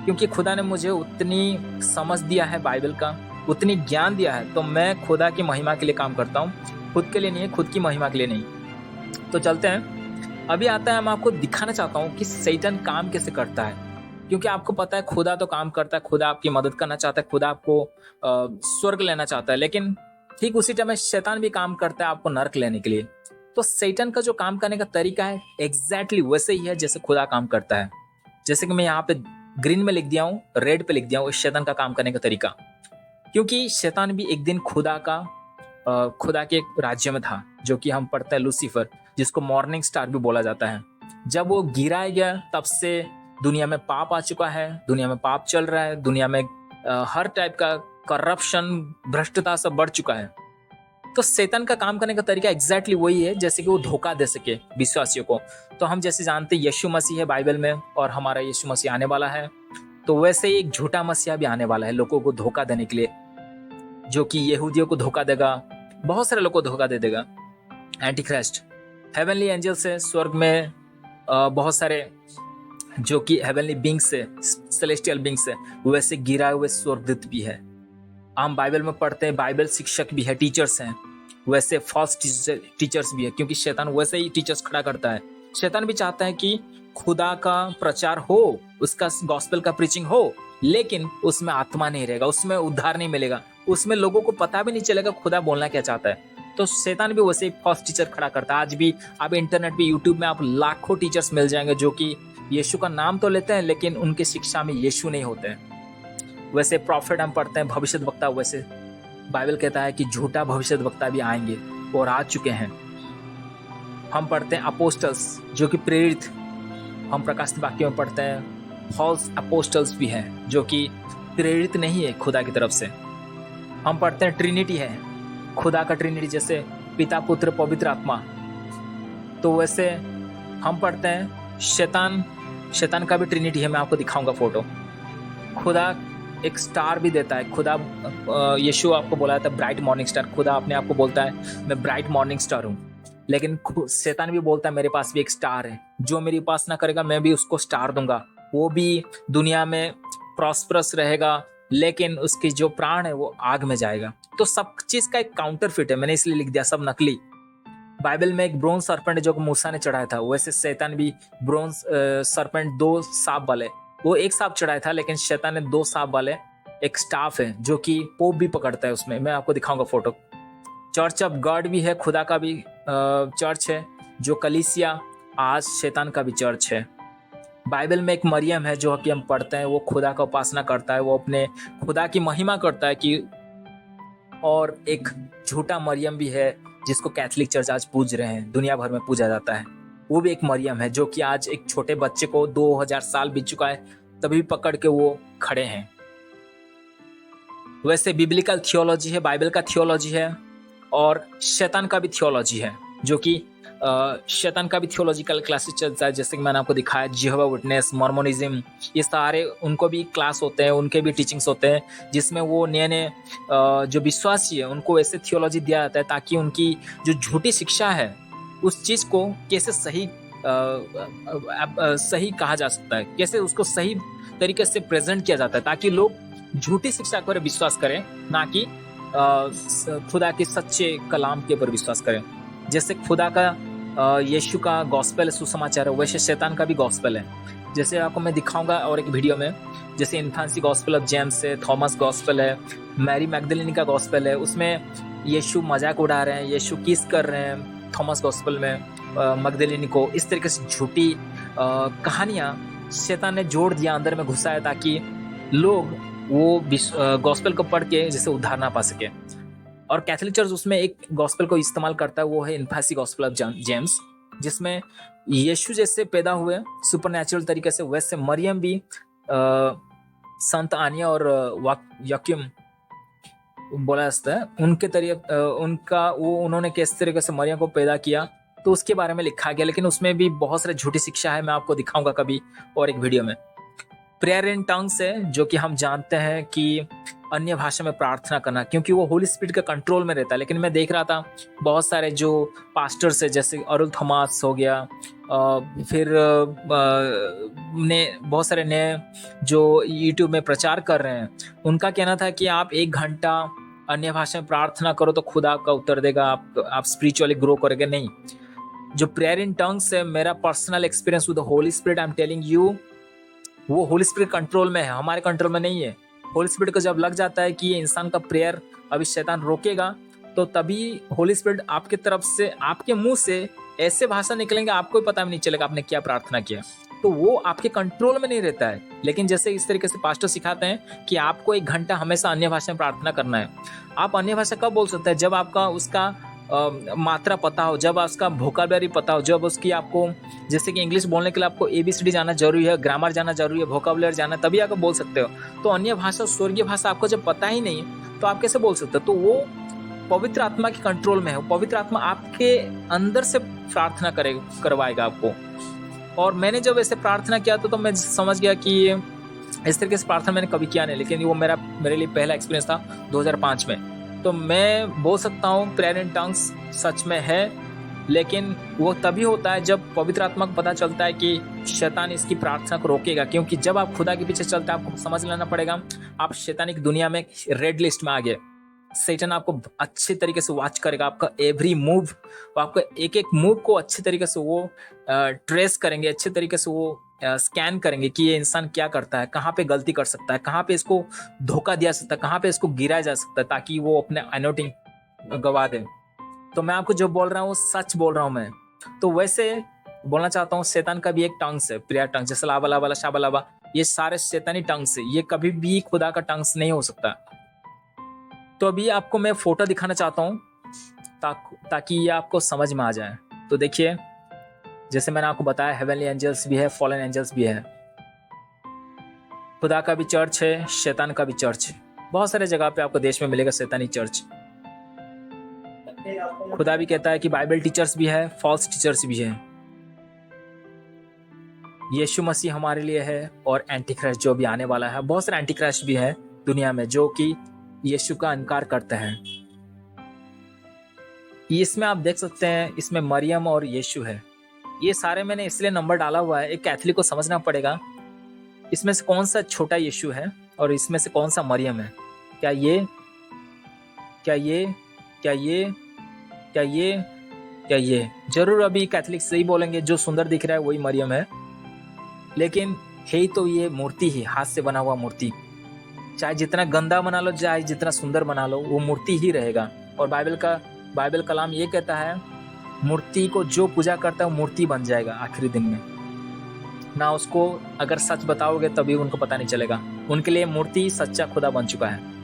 क्योंकि खुदा ने मुझे उतनी समझ दिया है बाइबल का, उतनी ज्ञान दिया है। तो मैं खुदा की महिमा के लिए काम करता हूँ, खुद के लिए नहीं, खुद की महिमा के लिए नहीं। तो चलते हैं, अभी आता है, मैं आपको दिखाना चाहता हूँ कि शैतान काम कैसे करता है। क्योंकि आपको पता है खुदा तो काम करता है, खुदा आपकी मदद करना चाहता है, खुदा आपको स्वर्ग लेना चाहता है, लेकिन ठीक उसी टाइम शैतान भी काम करता है आपको नरक लेने के लिए। तो शैतान का जो काम करने का तरीका है एग्जैक्टली वैसे ही है जैसे खुदा काम करता है। जैसे कि मैं यहाँ पे ग्रीन में लिख दिया हूँ, रेड पे लिख दिया हूँ शैतान का काम करने का तरीका। क्योंकि शैतान भी एक दिन खुदा के एक राज्य में था, जो कि हम पढ़ते हैं लूसीफर, जिसको मॉर्निंग स्टार भी बोला जाता है। जब वो गिराया गया तब से दुनिया में पाप आ चुका है, दुनिया में पाप चल रहा है, दुनिया में हर टाइप का करप्शन, भ्रष्टता सब बढ़ चुका है। तो शैतान का काम करने का तरीका एग्जैक्टली वही है, जैसे कि वो धोखा दे सके विश्वासियों को। तो हम जैसे जानते हैं यीशु मसीह है बाइबल में, और हमारा यीशु मसीह आने वाला है, तो वैसे ही एक झूठा मसीहा भी आने वाला है लोगों को धोखा देने के लिए, जो कि यहूदियों को धोखा देगा, बहुत सारे लोगों को धोखा दे देगा। एंटी क्राइस्ट हेवनली एंजल्स है, स्वर्ग में बहुत सारे जो कि हेवनली बींग्स है, सेलेस्टियल बींग्स है, वैसे गिराए हुए स्वर्गदूत भी है। हम बाइबल में पढ़ते हैं, बाइबल शिक्षक भी है, टीचर्स हैं, वैसे फॉल्स टीचर्स भी है, क्योंकि शैतान वैसे ही टीचर्स खड़ा करता है। शैतान भी चाहता है कि खुदा का प्रचार हो, उसका गॉस्पेल का प्रीचिंग हो, लेकिन उसमें आत्मा नहीं रहेगा, उसमें उद्धार नहीं मिलेगा, उसमें लोगों को पता भी नहीं चलेगा खुदा बोलना क्या चाहता है। तो शैतान भी वैसे ही फॉल्स टीचर खड़ा करता है। आज भी आप इंटरनेट पे, यूट्यूब में आप लाखों टीचर्स मिल जाएंगे जो कि यीशु का नाम तो लेते हैं, लेकिन उनके शिक्षा में यीशु नहीं होते हैं। वैसे प्रॉफिट हम पढ़ते हैं, भविष्यद्वक्ता, वैसे बाइबल कहता है कि झूठा भविष्यद्वक्ता भी आएंगे और आ चुके हैं। हम पढ़ते हैं अपोस्टल्स, जो कि प्रेरित, हम प्रकाशित वाक्य में पढ़ते हैं फॉल्स अपोस्टल्स भी हैं, जो कि प्रेरित नहीं है खुदा की तरफ से। हम पढ़ते हैं ट्रिनिटी है, खुदा का ट्रिनिटी, जैसे पिता, पुत्र, पवित्र आत्मा। तो वैसे हम पढ़ते हैं शैतान का भी ट्रिनिटी है। मैं आपको दिखाऊंगा फोटो। खुदा एक स्टार भी देता है। खुदा यीशु आपको बोला था ब्राइट मॉर्निंग स्टार, खुदा अपने आप को बोलता है मैं ब्राइट मॉर्निंग स्टार हूँ। लेकिन शैतान भी बोलता है मेरे पास भी एक स्टार है, जो मेरी उपासना करेगा मैं भी उसको स्टार दूंगा, वो भी दुनिया में प्रॉस्परस रहेगा, लेकिन उसकी जो प्राण है वो आग में जाएगा। तो सब चीज का एक काउंटरफिट है, मैंने इसलिए लिख दिया सब नकली। बाइबल में एक ब्रोंज सर्पेंट जो मूसा ने चढ़ाया था, वैसे शैतान भी ब्रोंज सर्पेंट 2 सांप वाले, वो एक सांप चढ़ाया था, लेकिन शैतान ने 2 सांप वाले एक स्टाफ है जो कि पोप भी पकड़ता है उसमें, मैं आपको दिखाऊंगा फोटो। चर्च ऑफ गॉड भी है, खुदा का भी चर्च है, जो कलीसिया आज शैतान का भी चर्च है। बाइबल में एक मरियम है जो कि हम पढ़ते हैं, वो खुदा का उपासना करता है, वो अपने खुदा की महिमा करता है कि, और एक झूठा मरियम भी है जिसको कैथोलिक चर्च आज पूज रहे हैं, दुनिया भर में पूजा जाता है। वो भी एक मरियम है जो कि आज एक छोटे बच्चे को 2000 साल बीत चुका है तभी पकड़ के वो खड़े हैं। वैसे बिब्लिकल थियोलॉजी है, बाइबल का थियोलॉजी है, और शैतान का भी थियोलॉजी है, जो कि शैतान का भी थियोलॉजिकल क्लासेस चलता है, जैसे कि मैंने आपको दिखाया जेहोवा विटनेस, मॉर्मोनिज्म, ये सारे उनको भी क्लास होते हैं, उनके भी टीचिंग्स होते हैं, जिसमें वो नए नए जो विश्वासी है उनको ऐसे थियोलॉजी दिया जाता है ताकि उनकी जो झूठी शिक्षा है उस चीज़ को कैसे सही कहा जा सकता है, कैसे उसको सही तरीके से प्रेजेंट किया जाता है ताकि लोग झूठी शिक्षा पर विश्वास करें, ना कि खुदा के सच्चे कलाम के ऊपर विश्वास करें। जैसे खुदा का यीशु का गॉस्पेल है, सुसमाचार है, वैसे शैतान का भी गॉस्पेल है, जैसे आपको मैं दिखाऊंगा और एक वीडियो में। जैसे इन्फेंसी गॉस्पेल ऑफ जेम्स है, थॉमस गॉस्पेल है, मैरी मैगदलिनी का गॉस्पेल है, उसमें यीशु मजाक उड़ा रहे हैं, यीशु किस कर रहे हैं थॉमस गॉस्पेल में मैगदलिनी को, इस तरीके से झूठी कहानियां शैतान ने जोड़ दिया, अंदर में घुसाया ताकि लोग वो गॉस्पेल को पढ़ के जैसे उद्धार ना पा सके। और कैथोलिक चर्च उसमें एक गॉस्पेल को इस्तेमाल करता है, वो है इन्फेंसी गॉस्पेल ऑफ जेम्स, जिसमें यीशु जैसे पैदा हुए सुपरनैचुरल तरीके से, वैसे मरियम भी संत आनिया और याक्यूम बोला जाता है उनके तरीके, उनका वो उन्होंने किस तरीके से मरियम को पैदा किया, तो उसके बारे में लिखा गया, लेकिन उसमें भी बहुत सारे झूठी शिक्षा है, मैं आपको दिखाऊंगा कभी और एक वीडियो में। प्रेयर इन टंग्स है, जो कि हम जानते हैं कि अन्य भाषा में प्रार्थना करना, क्योंकि वो होली स्पिरिट के कंट्रोल में रहता है। लेकिन मैं देख रहा था बहुत सारे जो पास्टर्स है, जैसे अरुल थॉमस हो गया, फिर ने बहुत सारे नए जो यूट्यूब में प्रचार कर रहे हैं, उनका कहना था कि आप 1 घंटा अन्य भाषा में प्रार्थना करो तो खुदा आपका उत्तर देगा, आप स्पिरिचुअली ग्रो करोगे। नहीं, जो प्रेयर इन टंग्स है, मेरा personal experience with the Holi spirit, I am telling you, वो होली स्पिरिट कंट्रोल में है, हमारे कंट्रोल में नहीं है। होली स्पिरिट को जब लग जाता है कि ये इंसान का प्रेयर अभी शैतान रोकेगा, तो तभी होली स्पिरिट आपके तरफ से, आपके मुंह से ऐसे भाषा निकलेंगे आपको पता भी नहीं चलेगा आपने क्या प्रार्थना किया, तो वो आपके कंट्रोल में नहीं रहता है। लेकिन जैसे इस तरीके से पास्टर सिखाते हैं कि आपको 1 घंटा हमेशा अन्य भाषा में प्रार्थना करना है। आप अन्य भाषा कब बोल सकते हैं? जब आपका उसका मात्रा पता हो, जब उसका वोकैबुलरी पता हो, जब उसकी आपको, जैसे कि इंग्लिश बोलने के लिए आपको ABCD जाना जरूरी है, ग्रामर जाना जरूरी है, वोकैबुलरी जाना, तभी आप बोल सकते हो। तो अन्य भाषा, स्वर्गीय भाषा आपको जब पता ही नहीं तो आप कैसे बोल सकते हो? तो वो पवित्र आत्मा के कंट्रोल में है, पवित्र आत्मा आपके अंदर से प्रार्थना करवाएगा आपको। और मैंने जब ऐसे प्रार्थना किया तो मैं समझ गया कि इस तरीके से प्रार्थना मैंने कभी किया नहीं, लेकिन वो मेरे लिए पहला एक्सपीरियंस था 2005 में। तो मैं बोल सकता हूँ प्रेयर इन टंग्स सच में है, लेकिन वो तभी होता है जब पवित्र आत्मा को पता चलता है कि शैतान इसकी प्रार्थना को रोकेगा। क्योंकि जब आप खुदा के पीछे चलते हैं, आपको समझ लेना पड़ेगा आप शैतानिक दुनिया में रेड लिस्ट में आ गए। सैतान आपको अच्छे तरीके से वॉच करेगा, आपका एवरी मूव, आपका एक एक मूव को अच्छे तरीके से वो ट्रेस करेंगे, अच्छे तरीके से वो स्कैन करेंगे कि ये इंसान क्या करता है, कहाँ पे गलती कर सकता है, कहाँ पे इसको धोखा दिया सकता है, कहाँ पे इसको गिराया जा सकता है, ताकि वो अपने अनोटिंग गवा दे। तो मैं आपको जो बोल रहा हूँ सच बोल रहा हूँ मैं। तो वैसे बोलना चाहता हूँ शैतान का भी एक टंग्स है, प्रेयर टंग्स, जैसे लाबा लाबा शाबा लाबा, ये सारे शैतानी टंग्स है, ये कभी भी खुदा का टंग्स नहीं हो सकता। तो अभी आपको मैं फोटो दिखाना चाहता हूँ ताकि ये आपको समझ में आ जाए। तो देखिए, जैसे मैंने आपको बताया हेवनली एंजल्स भी है, फॉलन एंजल्स भी है, खुदा का भी चर्च है, शैतान का भी चर्च है। बहुत सारे जगह पे आपको देश में मिलेगा शैतानी चर्च। खुदा भी कहता है कि बाइबल टीचर्स भी है, फॉल्स टीचर्स भी है। यीशु मसीह हमारे लिए है और एंटी क्राइस्ट जो भी आने वाला है। बहुत सारे एंटी क्राइस्ट भी है दुनिया में जो कि यीशु का इनकार करते हैं। इसमें आप देख सकते हैं, इसमें मरियम और यीशु है। ये सारे मैंने इसलिए नंबर डाला हुआ है, एक कैथलिक को समझना पड़ेगा इसमें से कौन सा छोटा यीशु है और इसमें से कौन सा मरियम है। क्या ये क्या ये क्या ये क्या ये क्या ये? जरूर अभी कैथलिक सही बोलेंगे, जो सुंदर दिख रहा है वही मरियम है, लेकिन है तो ये मूर्ति ही, हाथ से बना हुआ मूर्ति। चाहे जितना गंदा बना लो, चाहे जितना सुंदर बना लो, वो मूर्ति ही रहेगा। और बाइबल कलाम ये कहता है, मूर्ति को जो पूजा करता है वो मूर्ति बन जाएगा आखिरी दिन में ना। उसको अगर सच बताओगे तभी उनको पता नहीं चलेगा, उनके लिए मूर्ति सच्चा खुदा बन चुका है।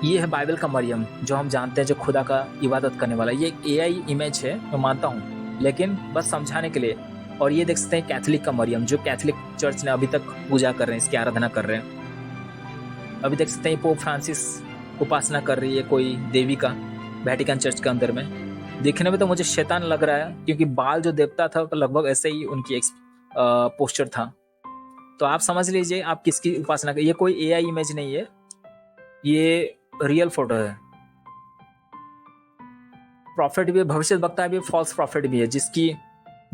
ये है बाइबल का मरियम, जो हम जानते हैं, जो खुदा का इबादत करने वाला। ये एक एआई इमेज है, मैं मानता हूँ, लेकिन बस समझाने के लिए। और ये देख सकते हैं कैथलिक का मरियम, जो कैथलिक चर्च ने अभी तक पूजा कर रहे हैं, इसकी आराधना कर रहे हैं। अभी देख सकते हैं पोप फ्रांसिस उपासना कर रही है कोई देवी का वेटिकन चर्च के अंदर में। देखने में तो मुझे शैतान लग रहा है, क्योंकि बाल जो देवता था लगभग ऐसे ही उनकी एक पोस्चर था। तो आप समझ लीजिए आप किसकी उपासना कर। ये कोई एआई इमेज नहीं है, ये रियल फोटो है। प्रॉफिट भी है, भविष्य वक्ता भी, फॉल्स प्रॉफिट भी है, जिसकी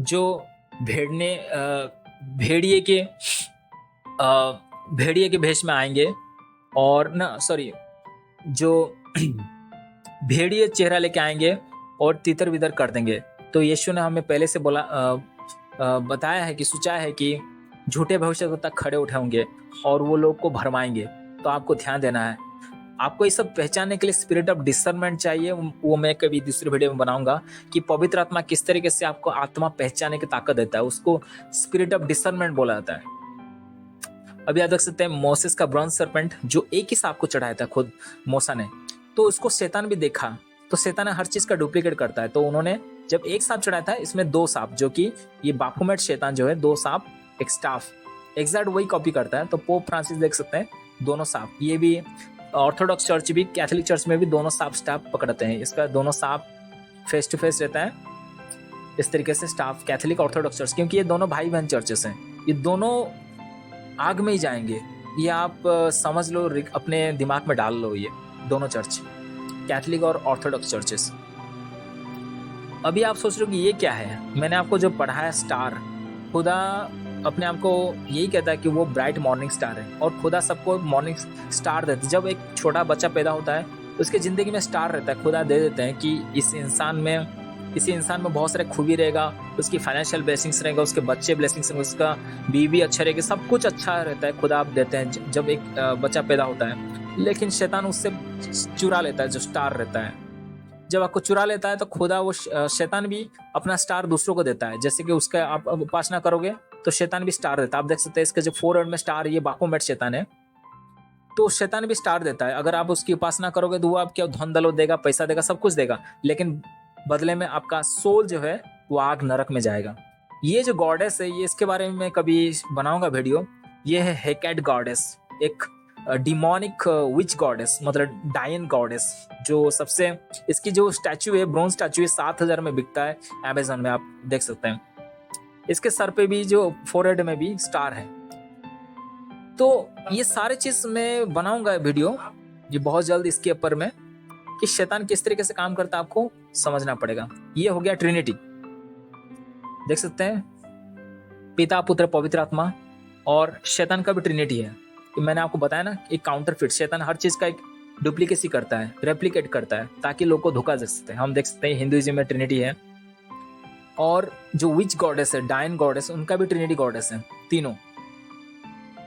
जो भेड़िए के भेष में आएंगे और जो भेड़िए चेहरा लेके आएंगे और तितर बितर कर देंगे। तो यीशु ने हमें पहले से बताया है कि सोचा है कि झूठे भविष्यवक्ता खड़े उठे होंगे और वो लोग को भरमाएंगे। तो आपको ध्यान देना है। आपको ये सब पहचानने के लिए स्पिरिट ऑफ डिसर्नमेंट चाहिए। वो मैं कभी दूसरी वीडियो में बनाऊंगा कि पवित्र आत्मा किस तरीके से आपको आत्मा पहचानने की ताकत देता है। उसको स्पिरिट ऑफ डिसर्नमेंट बोला जाता है। अभी आप देख सकते हैं मोसेस का ब्रॉन्ज सर्पेंट, जो एक ही सांप को चढ़ाया था खुद मूसा ने, तो उसको शैतान भी देखा। तो शैतान हर चीज का डुप्लीकेट करता है। तो उन्होंने जब एक सांप चढ़ाया था, इसमें दो सांप, जो कि ये बाफोमेट शैतान जो है, दो सांप एक स्टाफ, एग्जैक्ट वही कॉपी करता है। तो पोप फ्रांसिस देख सकते हैं दोनों सांप। ये भी ऑर्थोडॉक्स चर्च भी, कैथोलिक चर्च में भी दोनों सांप स्टाफ पकड़ते हैं। इसका दोनों सांप फेस टू फेस रहता है इस तरीके से स्टाफ, कैथोलिक ऑर्थोडॉक्स चर्च, क्योंकि ये दोनों भाई बहन चर्चेस हैं। ये दोनों आग में ही जाएंगे, ये आप समझ लो, अपने दिमाग में डाल लो। ये दोनों चर्च, कैथोलिक और ऑर्थोडॉक्स चर्चेस। अभी आप सोच रहे हो कि ये क्या है। मैंने आपको जो पढ़ाया स्टार, खुदा अपने आप को यही कहता है कि वो ब्राइट मॉर्निंग स्टार है, और खुदा सबको मॉर्निंग स्टार देते हैं। जब एक छोटा बच्चा पैदा होता है उसके ज़िंदगी में स्टार रहता है। खुदा दे देते हैं कि इसी इंसान में बहुत सारे खूबी रहेगा, उसकी फाइनेंशियल ब्लेसिंग्स रहेगा, उसके बच्चे ब्लेसिंग्स रहेंगे, उसका बीवी अच्छा रहेगा, सब कुछ अच्छा रहता है। खुदा आप देते हैं जब एक बच्चा पैदा होता है। लेकिन शैतान उससे चुरा लेता है जो स्टार रहता है। जब आपको चुरा लेता है तो खुदा, वो शैतान भी अपना स्टार दूसरों को देता है। जैसे कि उसका आप उपासना करोगे तो शैतान भी स्टार देता है। आप देख सकते हैं इसके जो फोरहेड में स्टार, ये बाफोमेट शैतान है, तो शैतान भी स्टार देता है। अगर आप उसकी उपासना करोगे तो वो आपको धन दौलत देगा, पैसा देगा, सब कुछ देगा, लेकिन बदले में आपका सोल जो है वो आग नरक में जाएगा। ये जो गॉडेस है, ये इसके बारे में मैं कभी बनाऊंगा वीडियो। ये है हेकेट गॉडेस, एक डिमोनिक विच गॉडेस, मतलब डायन गॉडेस, जो सबसे, इसकी जो स्टैचू है, ब्रोंज स्टैचू है, 7,000 में बिकता है अमेज़न में, आप देख सकते हैं। इसके सर पे भी, जो फोरहेड में भी स्टार है। तो ये सारे चीज मैं बनाऊंगा वीडियो ये बहुत जल्द इसके ऊपर में, कि शैतान किस तरीके से काम करता है आपको समझना पड़ेगा। ये हो गया ट्रिनिटी, देख सकते हैं, पिता पुत्र पवित्र आत्मा। और शैतान का भी ट्रिनिटी है। तो मैंने आपको बताया ना, एक काउंटरफिट, शैतान हर चीज का एक डुप्लीकेसी करता है, रेप्लिकेट करता है, ताकि लोग को धोखा दे सकते हैं। हम देख सकते हैं हिंदुइज्म में ट्रिनिटी है। और जो विच गॉडेस है, डायन गॉडेस, उनका भी ट्रिनिटी गॉडेस है, तीनों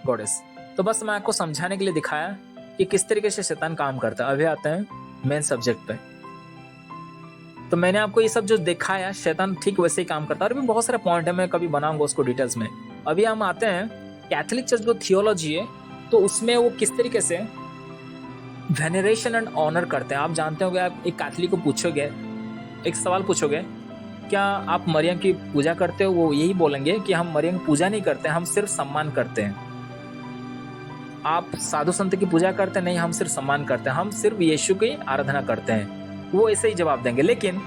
गॉडेस। तो बस मैं आपको समझाने के लिए दिखाया कि किस तरीके से शैतान काम करता है। अभी आते हैं मेन सब्जेक्ट पे। तो मैंने आपको ये सब जो दिखाया, शैतान ठीक वैसे ही काम करता है। और भी बहुत सारे पॉइंट है, मैं कभी बनाऊंगा उसको डिटेल्स में। अभी हम आते हैं कैथोलिक चर्च जो थियोलॉजी है, तो उसमें वो किस तरीके से वेनरेशन एंड ऑनर करते हैं। आप जानते होंगे, आप एक कैथोलिक को पूछोगे, एक सवाल पूछोगे, क्या आप मरियम की पूजा करते हो, वो यही बोलेंगे कि हम मरियम की पूजा नहीं करते, हम सिर्फ सम्मान करते हैं। आप साधु संत की पूजा करते हैं? नहीं, हम सिर्फ सम्मान करते हैं, हम सिर्फ यीशु की आराधना करते हैं। वो ऐसे ही जवाब देंगे। लेकिन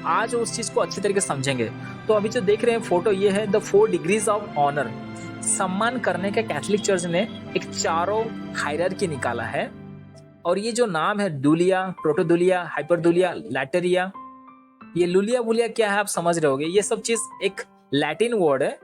आज उस चीज को अच्छी तरीके से समझेंगे। तो अभी जो देख रहे हैं फोटो, ये है द 4 डिग्रीज ऑफ ऑनर। सम्मान करने के कैथोलिक चर्च ने एक चारों हायरार्की निकाला है, और ये जो नाम है दुलिया, प्रोटोदुलिया, हाइपरदुलिया, लैटेरिया, ये लुलिया बुलिया क्या है आप समझ रहे होगे। ये सब चीज एक लैटिन वर्ड है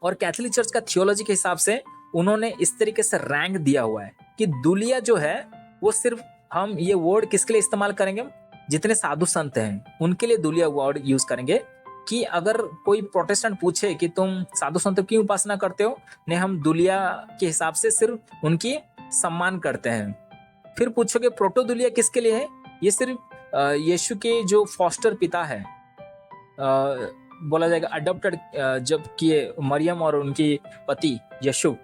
और कैथोलिक चर्च का थियोलॉजी के हिसाब से उन्होंने इस तरीके से रैंक दिया हुआ है कि दुलिया जो है वो सिर्फ, हम ये वर्ड किसके लिए इस्तेमाल करेंगे, जितने साधु संत हैं उनके लिए दुलिया वर्ड यूज करेंगे। कि अगर कोई प्रोटेस्टेंट पूछे कि तुम साधु संतों की उपासना करते हो, ने हम दुलिया के हिसाब से सिर्फ उनकी सम्मान करते हैं। फिर पूछोगे प्रोटोदुलिया किसके लिए है, ये सिर्फ यीशु के जो फॉस्टर पिता है, बोला जाएगा अडॉप्टेड, जब किए मरियम और उनकी पति यीशु,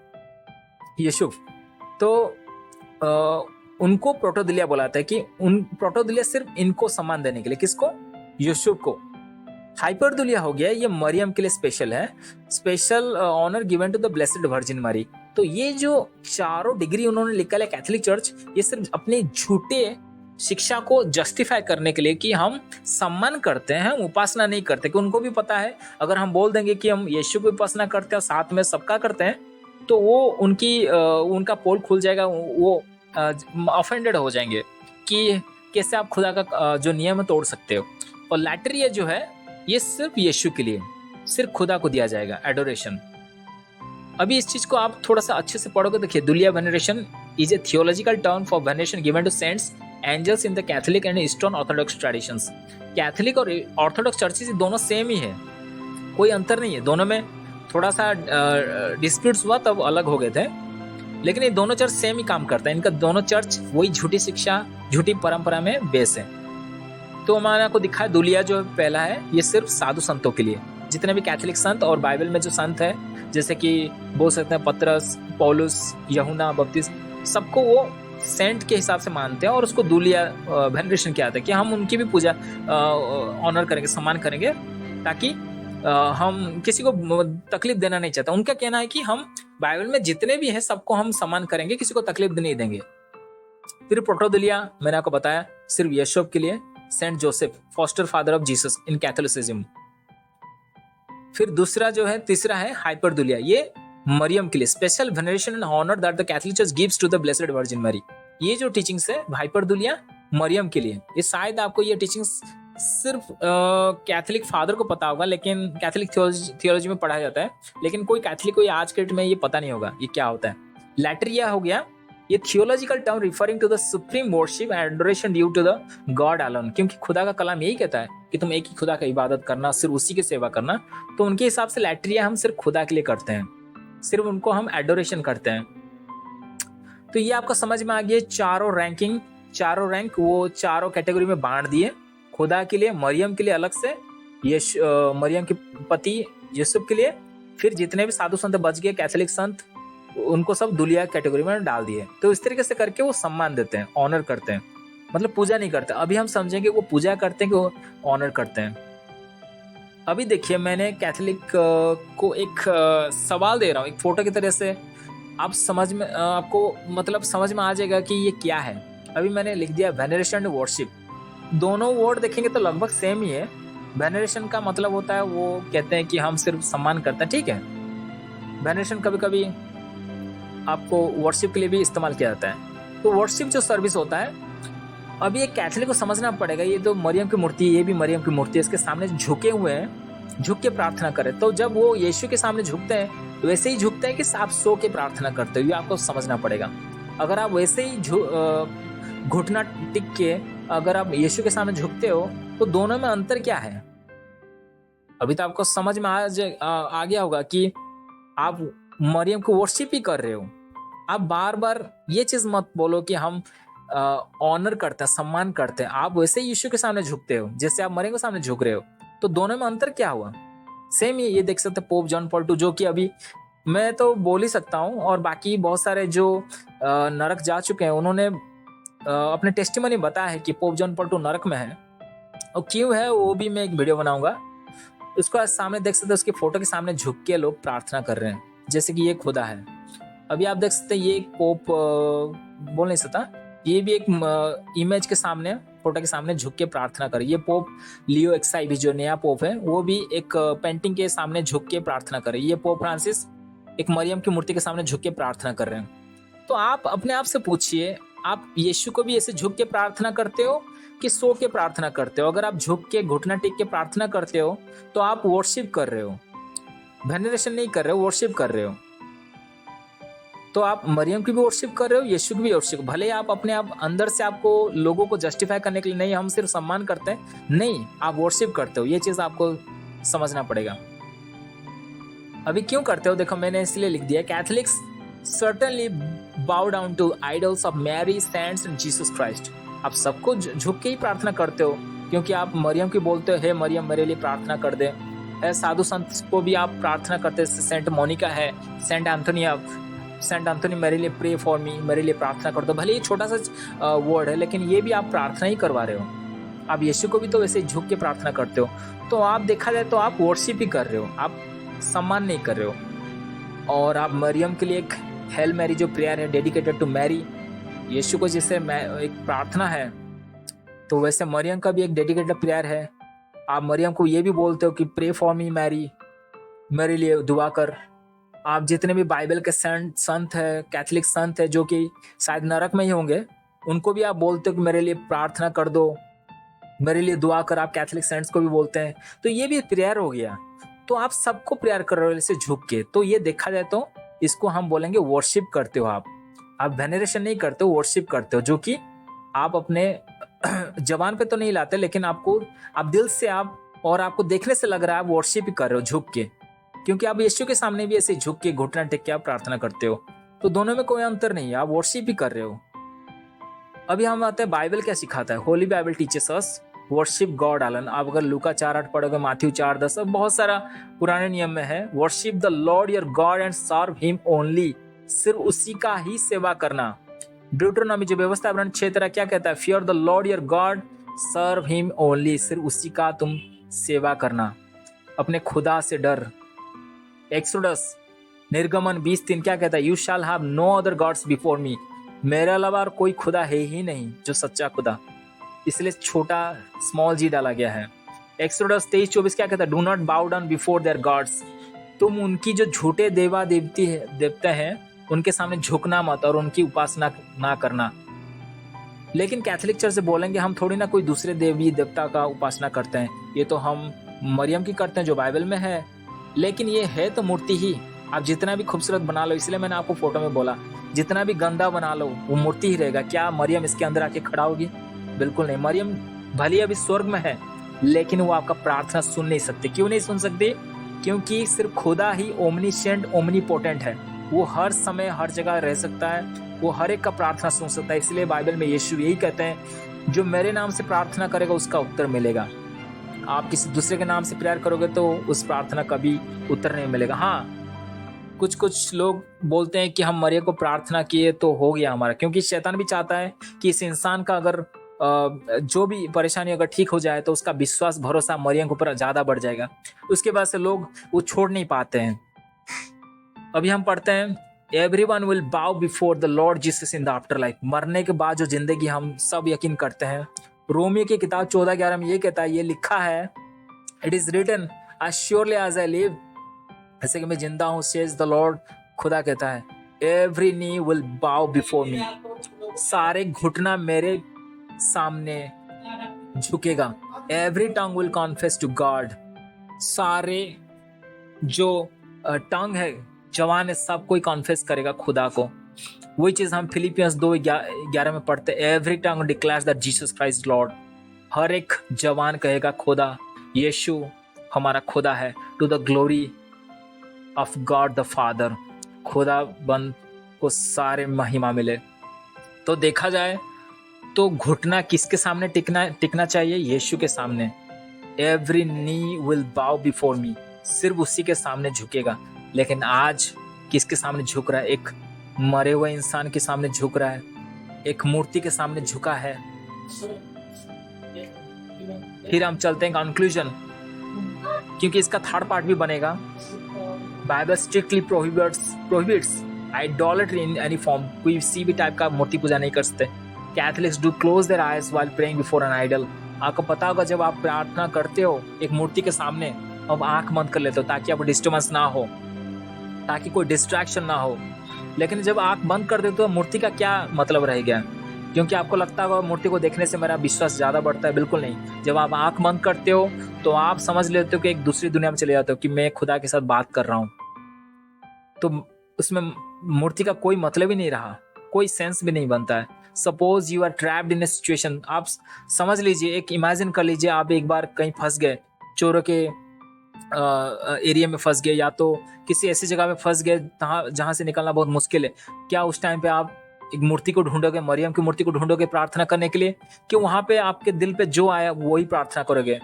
तो उनको प्रोटोदुलिया बुलाता है कि उन प्रोटोदुलिया सिर्फ इनको सम्मान देने के लिए, किसको, यीशु को। हाइपरदुलिया हो गया, ये मरियम के लिए स्पेशल है, special honour given to the blessed virgin Mary. तो ये जो चारों डिग्री उन्होंने निकाले कैथोलिक चर्च, ये सिर्फ अपने झूठे शिक्षा को जस्टिफाई करने के लिए कि हम सम्मान करते हैं, हम उपासना नहीं करते। कि उनको भी पता है अगर हम बोल देंगे कि हम यीशु की उपासना करते हैं और साथ में सबका करते हैं, तो वो उनका पोल खुल जाएगा, वो ऑफेंडेड हो जाएंगे कि कैसे आप खुदा का जो नियम है तोड़ सकते हो। और लैटेरिया जो है ये सिर्फ यीशु के लिए, सिर्फ खुदा को दिया जाएगा एडोरेशन। अभी इस चीज को आप थोड़ा सा अच्छे से पढ़ोगे, देखिए dulia veneration is a theological term for veneration given to saints angels in the Catholic and Eastern Orthodox traditions. Catholic और ऑर्थोडॉक्स चर्चेस दोनों सेम ही है, कोई अंतर नहीं है। दोनों में थोड़ा सा डिस्प्यूट्स हुआ तब अलग हो गए थे, लेकिन ये दोनों चर्च सेम ही काम करता है। इनका दोनों चर्च वही झूठी शिक्षा, झूठी परंपरा में बेस है। तो हमारे आपको दिखा है दुलिया जो पहला है ये सिर्फ साधु संतों के लिए, जितने भी कैथोलिक संत और बाइबल में जो संत है, जैसे कि बोल सकते हैं पतरस, पौलुस, यूहन्ना बपतिस्म, सबको वो सेंट के हिसाब से मानते हैं और उसको दुलिया वेनरेशन किया जाता है कि हम उनकी भी पूजा ऑनर करेंगे, सम्मान करेंगे, ताकि हम किसी को तकलीफ देना नहीं चाहते। उनका कहना है कि हम बाइबल में जितने भी हैं सबको हम सम्मान करेंगे, किसी को तकलीफ नहीं देंगे। फिर प्रोटोदुलिया मैंने आपको बताया सिर्फ यीशु के लिए, Saint Joseph foster father of Jesus in Catholicism. फिर दूसरा जो है, तीसरा है हाइपरदुलिया, ये मरियम के लिए, special veneration and honour that the Catholic church gives to the blessed virgin Mary. ये जो टीचिंग्स है हाइपरदुलिया मरियम के लिए, ये शायद आपको ये टीचिंग्स सिर्फ कैथोलिक फादर को पता होगा, लेकिन कैथोलिक थियोलॉजी में पढ़ाया जाता है, लेकिन कोई कैथोलिक को आज के डेट में ये पता नहीं होगा ये क्या होता है। लैटेरिया हो गया, ये theological term referring to the supreme worship and adoration due to the God alone, क्योंकि खुदा का कलाम यही कहता है कि तुम एक ही खुदा का इबादत करना, सिर्फ उसी की सेवा करना। तो उनके हिसाब से लैटेरिया हम सिर्फ खुदा के लिए करते हैं, सिर्फ उनको हम एडोरेशन करते हैं। तो ये आपको समझ में आ गया, चारों रैंक वो चारों कैटेगरी में बांट दिए। खुदा के लिए, मरियम के लिए अलग से, मरियम के पति यूसुफ के लिए, फिर जितने भी साधु संत बच गए कैथोलिक संत, उनको सब दुलिया कैटेगरी में डाल दिए। तो इस तरीके से करके वो सम्मान देते हैं, ऑनर करते हैं, मतलब पूजा नहीं करते। अभी हम समझेंगे वो पूजा करते हैं कि वो ऑनर करते हैं। अभी देखिए मैंने कैथोलिक को एक सवाल दे रहा हूँ, एक फोटो की तरह से, आप समझ में, आपको मतलब समझ में आ जाएगा कि ये क्या है। अभी मैंने लिख दिया वेनरेशन एंड वर्शिप, दोनों वर्ड देखेंगे तो लगभग सेम ही है। वेनरेशन का मतलब होता है, वो कहते हैं कि हम सिर्फ सम्मान करते हैं, ठीक है। वेनरेशन कभी कभी आपको वर्शिप के लिए भी इस्तेमाल किया जाता है। तो वर्शिप जो सर्विस होता है, अभी एक कैथोलिक को समझना पड़ेगा, ये तो मरियम की मूर्ति है, ये भी मरियम की मूर्ति है, इसके सामने झुके हुए हैं, झुक के प्रार्थना करें। तो जब वो यीशु के सामने झुकते हैं तो वैसे ही झुकते हैं कि आप सो के प्रार्थना करते हो, ये आपको समझना पड़ेगा। अगर आप वैसे ही घुटना टिक के अगर आप यीशु के सामने झुकते हो तो दोनों में अंतर क्या है। अभी तो आपको समझ में आ गया होगा कि आप मरियम को वर्शिप ही कर रहे हो। आप बार बार ये चीज मत बोलो कि हम ऑनर करते हैं, सम्मान करते हैं। आप वैसे ही यीशु के सामने झुकते हो जैसे आप मरियम के सामने झुक रहे हो। तो दोनों में अंतर क्या हुआ, सेम ही। ये देख सकते पोप जॉन पॉल II, जो कि अभी मैं तो बोल ही सकता हूँ, और बाकी बहुत सारे जो नरक जा चुके हैं उन्होंने अपने टेस्टिमनी बताया है कि पोप जॉन पॉल II नरक में है, और क्यों है वो भी मैं एक वीडियो बनाऊंगा। उसको सामने देख सकते, उसकी फोटो के सामने झुक के लोग प्रार्थना कर रहे हैं जैसे कि ये खुदा है। अभी आप देख सकते ये एक पोप बोल नहीं सकता, ये भी एक इमेज के सामने, फोटो के सामने झुक के प्रार्थना करे। ये पोप लियो XI भी जो नया पोप है, वो भी एक पेंटिंग के सामने झुक के प्रार्थना करे। ये पोप फ्रांसिस एक मरियम की मूर्ति के सामने झुक के प्रार्थना कर रहे हैं। तो आप अपने आप से पूछिए, आप यीशु को भी ऐसे झुक के प्रार्थना करते हो कि सो के प्रार्थना करते हो? अगर आप झुक के घुटना टेक के प्रार्थना करते हो तो आप वर्शिप कर रहे हो, वेनरेशन नहीं कर रहे हो, वर्शिप कर रहे हो। तो आप मरियम की भी वर्शिप कर रहे हो, यीशु की भी वर्शिप। भले ही आप अपने आप अंदर से आपको लोगों को जस्टिफाई करने के लिए नहीं, हम सिर्फ सम्मान करते हैं, नहीं, आप वर्शिप करते हो। ये चीज आपको समझना पड़ेगा। अभी क्यों करते हो? देखो, मैंने इसलिए लिख दिया, Catholics certainly bow down to idols of Mary, saints and Jesus Christ. आप सबको झुक के ही प्रार्थना करते हो, क्योंकि आप मरियम की बोलते हो, हे मरियम मेरे लिए प्रार्थना कर दे। साधु संत को भी आप प्रार्थना करते हैं, सेंट मोनिका है, सेंट एंथोनी मेरे लिए प्रे फॉर मी, मेरे लिए प्रार्थना कर दो। भले ये छोटा सा वर्ड है, लेकिन ये भी आप प्रार्थना ही करवा रहे हो। आप यीशु को भी तो वैसे झुक के प्रार्थना करते हो। तो आप देखा जाए तो आप वर्शिप ही कर रहे हो, आप सम्मान नहीं कर रहे हो। और आप मरियम के लिए एक हेल मैरी जो प्रेयर है डेडिकेटेड टू मैरी, यीशु को जिससे एक प्रार्थना है, तो वैसे मरियम का भी एक डेडिकेटेड प्रेयर है। आप मरियम को ये भी बोलते हो कि प्रे फॉर मी मैरी, मेरे लिए दुआ कर। आप जितने भी बाइबल के संत है, कैथोलिक संत है जो कि शायद नरक में ही होंगे, उनको भी आप बोलते हो कि मेरे लिए प्रार्थना कर दो, मेरे लिए दुआ कर। आप कैथोलिक सेंट्स को भी बोलते हैं। तो ये भी प्रेयर हो गया। तो आप सबको प्रेयर कर रहे हो इसे झुक के। तो ये देखा जाए तो इसको हम बोलेंगे वर्शिप करते हो। आप वेनरेशन नहीं करते हो, वर्शिप करते हो, जो कि आप अपने जबान पे तो नहीं लाते, लेकिन आप दिल से और आपको देखने से लग रहा है आप वर्शिप ही कर रहे हो झुक के, क्योंकि आप यीशु के सामने भी ऐसे झुक के घुटना टेक के आप प्रार्थना करते हो। तो दोनों में कोई अंतर नहीं है, आप वर्शिप ही कर रहे हो। अभी हम आते हैं बाइबल क्या सिखाता है। होली बाइबल टीचर्स अस वर्शिप गॉड अलन। आप अगर लूका 4:8 पढ़ोगे, मैथ्यू 4:10, बहुत सारा पुराने नियम में है, worship the Lord your God and serve him only, सिर्फ उसी का ही सेवा करना। ड्यूटरोनॉमी जो व्यवस्था 6 क्या कहता है? Fear the Lord your God, serve him only, सिर्फ उसी का तुम सेवा करना, अपने खुदा से डर। एक्सोडस निर्गमन 20:3 क्या कहता है? You shall have no other gods before me, मेरे अलावा और कोई खुदा है ही नहीं जो सच्चा खुदा, इसलिए छोटा स्मॉल जी डाला गया है। एक्सोडस 23:24 क्या कहता है? Do not bow down before their gods, तुम उनकी जो झूठे देवता हैं उनके सामने झुकना मत और उनकी उपासना ना करना। लेकिन कैथोलिक चर्च से बोलेंगे हम थोड़ी ना कोई दूसरे देवी देवता का उपासना करते हैं, ये तो हम मरियम की करते हैं जो बाइबल में है। लेकिन ये है तो मूर्ति ही, आप जितना भी खूबसूरत बना लो, इसलिए मैंने आपको फोटो में बोला, जितना भी गंदा बना लो वो मूर्ति ही रहेगा। क्या मरियम इसके अंदर आके खड़ा होगी? बिल्कुल नहीं। मरियम भले अभी स्वर्ग में है, लेकिन वो आपका प्रार्थना सुन नहीं सकती। क्यों नहीं सुन सकती? क्योंकि सिर्फ खुदा ही ओमनीशेंट ओमनीपोटेंट है, वो हर समय हर जगह रह सकता है, वो हर एक का प्रार्थना सुन सकता है। इसलिए बाइबल में यीशु यही कहते हैं, जो मेरे नाम से प्रार्थना करेगा उसका उत्तर मिलेगा। आप किसी दूसरे के नाम से प्रेयर करोगे तो उस प्रार्थना का भी उत्तर नहीं मिलेगा। हाँ, कुछ लोग बोलते हैं कि हम मरियम को प्रार्थना किए तो हो गया हमारा, क्योंकि शैतान भी चाहता है कि इस इंसान का अगर जो भी परेशानी अगर ठीक हो जाए तो उसका विश्वास भरोसा मरियम के ऊपर ज्यादा बढ़ जाएगा। उसके बाद से लोग वो छोड़ नहीं पाते हैं। अभी हम पढ़ते हैं, everyone will bow before the Lord Jesus in the after life, मरने के बाद जो जिंदगी हम सब यकीन करते हैं। रोमियो की किताब 14:11 में ये कहता है, ये लिखा है, it is written as surely as I live, ऐसे कि मैं जिंदा हूं सेज द लॉर्ड, खुदा कहता है, every knee will bow before me, सारे घुटना मेरे सामने झुकेगा। Every tongue will confess to God, सारे जो टंग है, जवान है, सब कोई कॉन्फेस करेगा खुदा को। वही चीज हम फिलिपियंस 2:11 में पढ़ते हैं, every tongue declares that Jesus Christ lord, हर एक जवान कहेगा खुदा यीशु हमारा खुदा है, to the glory of God the father, खुदा बंद को सारे महिमा मिले। तो देखा जाए तो घुटना किसके सामने टिकना चाहिए? यीशु के सामने। Every knee will bow before मी, सिर्फ उसी के सामने झुकेगा। लेकिन आज किसके सामने झुक रहा है? एक मरे हुए इंसान के सामने झुक रहा है, एक मूर्ति के सामने झुका है। फिर हम चलते हैं कंक्लूजन, क्योंकि इसका थर्ड पार्ट भी बनेगा। Bible strictly prohibits idolatry in any form, कोई सी भी टाइप का मूर्ति पूजा नहीं कर सकते। Catholics do close their eyes while praying before an idol, आपको पता होगा जब आप प्रार्थना करते हो एक मूर्ति के सामने, अब आंख बंद कर लेते हो ताकि आपको डिस्टर्बेंस ना हो, ताकि कोई डिस्ट्रैक्शन ना हो। लेकिन जब आंख बंद कर देते हो मूर्ति का क्या मतलब रह गया? क्योंकि आपको लगता होगा मूर्ति को देखने से मेरा विश्वास ज़्यादा बढ़ता है, बिल्कुल नहीं। जब आप आँख बंद करते हो तो आप समझ लेते हो कि एक दूसरी दुनिया में चले जाते हो कि मैं खुदा के साथ बात कर रहा हूँ। तो उसमें मूर्ति का कोई मतलब ही नहीं रहा, कोई सेंस भी नहीं बनता है। Suppose you are trapped in a situation, आप समझ लीजिए, एक इमेजिन कर लीजिए आप एक बार कहीं फंस गए, चोरों के एरिया में फंस गए, या तो किसी ऐसी जगह में फंस गए जहाँ से निकलना बहुत मुश्किल है। क्या उस टाइम पे आप एक मूर्ति को ढूंढोगे, मरियम की मूर्ति को ढूंढोगे प्रार्थना करने के लिए, कि वहां पे आपके दिल पे जो आया वही प्रार्थना करोगे?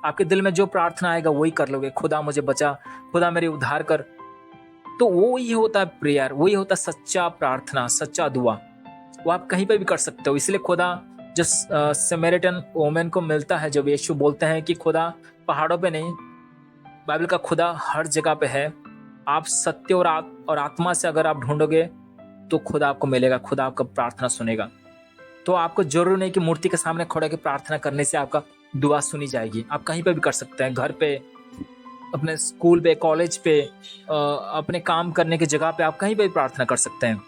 आपके दिल में जो प्रार्थना आएगा वही कर लोगे, खुदा मुझे बचा, खुदा मेरे उद्धार कर। तो वो ही होता है प्रेयर, वही होता है सच्चा प्रार्थना, सच्चा दुआ। वो आप कहीं पे भी कर सकते हो। इसलिए खुदा जो समरिटन वोमेन को मिलता है, जब यीशु बोलते हैं कि खुदा पहाड़ों पे नहीं, बाइबल का खुदा हर जगह पे है। आप सत्य और आत्मा से अगर आप ढूंढोगे तो खुदा आपको मिलेगा, खुदा आपका प्रार्थना सुनेगा। तो आपको जरूर नहीं कि मूर्ति के सामने खड़े होकर प्रार्थना करने से आपका दुआ सुनी जाएगी। आप कहीं पे भी कर सकते हैं, घर पे, अपने स्कूल पे, कॉलेज पे, अपने काम करने की जगह पे, आप कहीं पे भी प्रार्थना कर सकते हैं।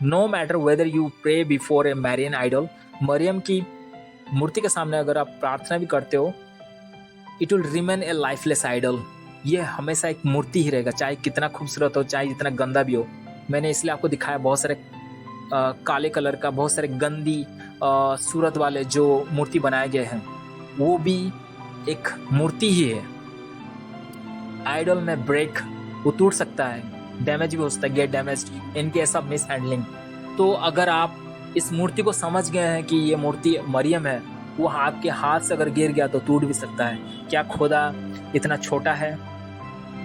No matter whether you pray before a Marian idol, मरियम की मूर्ति के सामने अगर आप प्रार्थना भी करते हो, it will remain a lifeless idol. ये हमेशा एक मूर्ति ही रहेगा, चाहे कितना खूबसूरत हो, चाहे जितना गंदा भी हो। मैंने इसलिए आपको दिखाया बहुत सारे काले कलर का, बहुत सारे गंदी सूरत वाले जो मूर्ति बनाए गए हैं, वो भी एक मूर्ति ही है। आइडल में ब्रेक, वो टूट सकता है, डैमेज भी हो सकता है, get damaged in case of mishandling. तो अगर आप इस मूर्ति को समझ गए हैं कि ये मूर्ति मरियम है, वो आपके हाथ से अगर गिर गया तो टूट भी सकता है। क्या खुदा इतना छोटा है?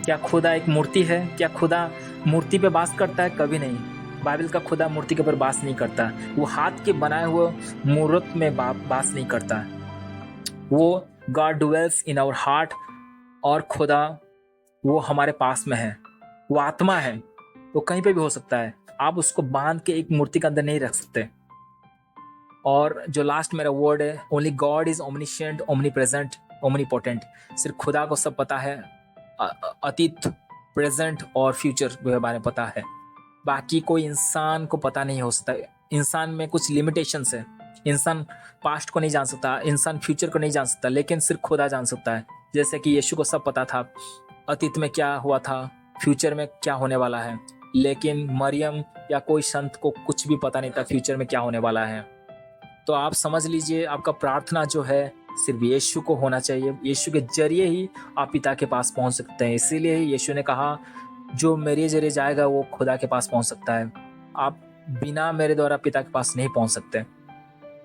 क्या खुदा एक मूर्ति है? क्या खुदा मूर्ति पे बास करता है? कभी नहीं। बाइबल का खुदा मूर्ति के ऊपर बास नहीं करता। वो हाथ के बनाए हुए मूर्त में बास नहीं करता। वो गॉड डुवेल्स इन आवर हार्ट, और खुदा वो हमारे पास में है। वो आत्मा है, वो कहीं पे भी हो सकता है। आप उसको बांध के एक मूर्ति के अंदर नहीं रख सकते। और जो लास्ट मेरा वर्ड है, only God is omniscient, omnipresent, omnipotent. सिर्फ खुदा को सब पता है, अतीत, प्रेजेंट और फ्यूचर के बारे में पता है। बाकी कोई इंसान को पता नहीं हो सकता। इंसान में कुछ लिमिटेशंस है। इंसान पास्ट को नहीं जान सकता, इंसान फ्यूचर को नहीं जान सकता, लेकिन सिर्फ खुदा जान सकता है। जैसे कि यीशु को सब पता था, अतीत में क्या हुआ था, फ्यूचर में क्या होने वाला है, लेकिन मरियम या कोई संत को कुछ भी पता नहीं था फ्यूचर में क्या होने वाला है। तो आप समझ लीजिए, आपका प्रार्थना जो है सिर्फ यीशु को होना चाहिए। यीशु के जरिए ही आप पिता के पास पहुंच सकते हैं। इसीलिए यीशु ने कहा, जो मेरे जरिए जाएगा वो खुदा के पास पहुंच सकता है। आप बिना मेरे द्वारा पिता के पास नहीं पहुंच सकते।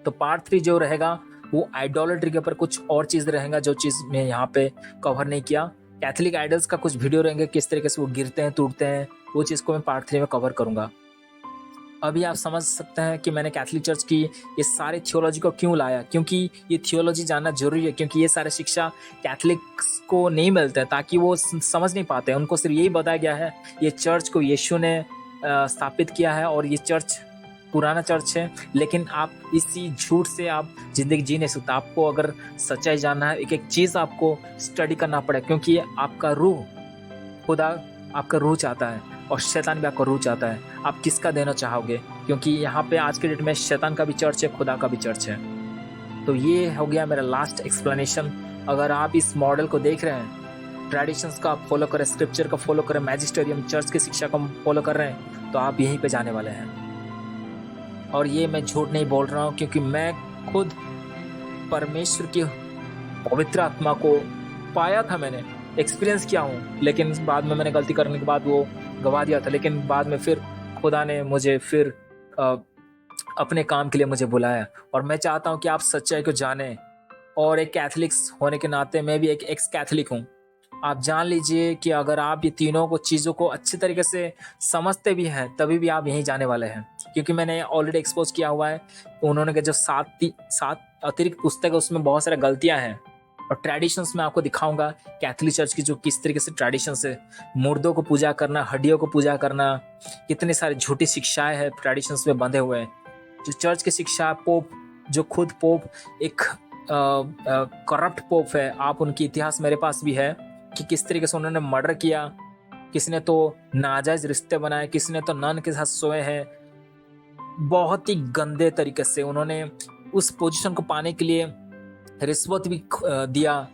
तो पार्ट 3 जो रहेगा वो आइडोलेट्री के ऊपर कुछ और चीज़ रहेगा, जो चीज़ मैं यहाँ पे कवर नहीं किया। कैथलिक आइडल्स का कुछ वीडियो रहेंगे, किस तरीके से वो गिरते हैं, टूटते हैं, वो चीज़ को मैं पार्ट 3 में कवर करूँगा। अभी आप समझ सकते हैं कि मैंने कैथलिक चर्च की ये सारे थियोलॉजी को क्यों लाया, क्योंकि ये थियोलॉजी जानना जरूरी है। क्योंकि ये सारे शिक्षा कैथलिक्स को नहीं मिलते हैं, ताकि वो समझ नहीं पाते हैं। उनको सिर्फ यही बताया गया है, ये चर्च को यीशु ने स्थापित किया है और ये चर्च पुराना चर्च है। लेकिन आप इसी झूठ से आप जिंदगी जी नहीं सकते। आपको अगर सच्चाई जानना है, एक एक चीज़ आपको स्टडी करना पड़ेगा, क्योंकि आपका रूह, खुदा आपका रूह चाहता है और शैतान भी आपका रूह चाहता है। आप किसका देना चाहोगे? क्योंकि यहाँ पे आज के डेट में शैतान का भी चर्च है, खुदा का भी चर्च है। तो ये हो गया मेरा लास्ट एक्सप्लेनेशन। अगर आप इस मॉडल को देख रहे हैं, ट्रेडिशंस का आप फॉलो करें, स्क्रिप्चर का फॉलो करें, मैजिस्टेरियम चर्च की शिक्षा को फॉलो कर रहे हैं, तो आप यहीं पे जाने वाले हैं। और ये मैं झूठ नहीं बोल रहा हूँ, क्योंकि मैं खुद परमेश्वर की पवित्र आत्मा को पाया था, मैंने एक्सपीरियंस किया हूँ। लेकिन बाद में मैंने गलती करने के बाद वो गवा दिया था। लेकिन बाद में फिर खुदा ने मुझे फिर अपने काम के लिए मुझे बुलाया। और मैं चाहता हूँ कि आप सच्चाई को जानें। और एक कैथलिक्स होने के नाते मैं भी एक एक्स कैथलिक हूँ। आप जान लीजिए कि अगर आप ये तीनों को चीज़ों को अच्छी तरीके से समझते भी हैं, तभी भी आप यहीं जाने वाले हैं। क्योंकि मैंने ऑलरेडी एक्सपोज किया हुआ है। उन्होंने के जो सात अतिरिक्त पुस्तक है, उसमें बहुत सारी गलतियां हैं। और ट्रेडिशंस में आपको दिखाऊंगा कैथलिक चर्च की जो किस तरीके से ट्रेडिशंस है, मुर्दों को पूजा करना, हड्डियों को पूजा करना, कितनी सारी झूठी शिक्षाएं हैं ट्रेडिशंस में बंधे हुए हैं। जो चर्च की शिक्षा, पोप जो खुद पोप एक करप्ट पोप है, आप उनकी इतिहास मेरे पास भी है कि किस तरीके से उन्होंने मर्डर किया, किसने तो नाजायज रिश्ते बनाए, किसने तो नन के साथ सोए हैं। बहुत ही गंदे तरीके से उन्होंने उस पोजीशन को पाने के लिए रिश्वत भी दिया।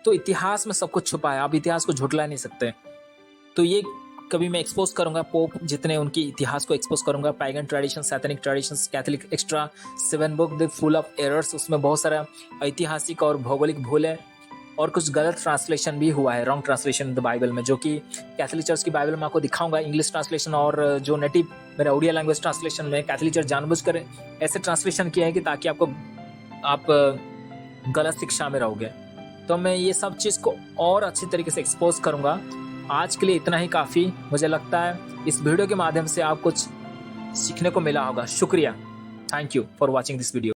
तो इतिहास में सब कुछ छुपा है, आप इतिहास को झुठला नहीं सकते। तो ये कभी मैं एक्सपोज करूंगा, पोप जितने उनके इतिहास को एक्सपोज करूंगा, pagan tradition, satanic traditions, Catholic extra 7 book the full of errors, उसमें बहुत सारा ऐतिहासिक और भौगोलिक भूल है और कुछ गलत ट्रांसलेशन भी हुआ है, रॉन्ग ट्रांसलेशन द बाइबल में, जो कि कैथोलिक चर्च की बाइबल में आपको दिखाऊंगा इंग्लिश ट्रांसलेशन और जो नेटिव मेरा उड़िया लैंग्वेज ट्रांसलेशन में कैथोलिक चर्च जानबूझकर ऐसे ट्रांसलेशन किया है कि ताकि आप गलत शिक्षा में रहोगे। तो मैं ये सब चीज़ को और अच्छी तरीके से एक्सपोज करूंगा। आज के लिए इतना ही काफ़ी, मुझे लगता है इस वीडियो के माध्यम से आप कुछ सीखने को मिला होगा। शुक्रिया, thank you for watching this video.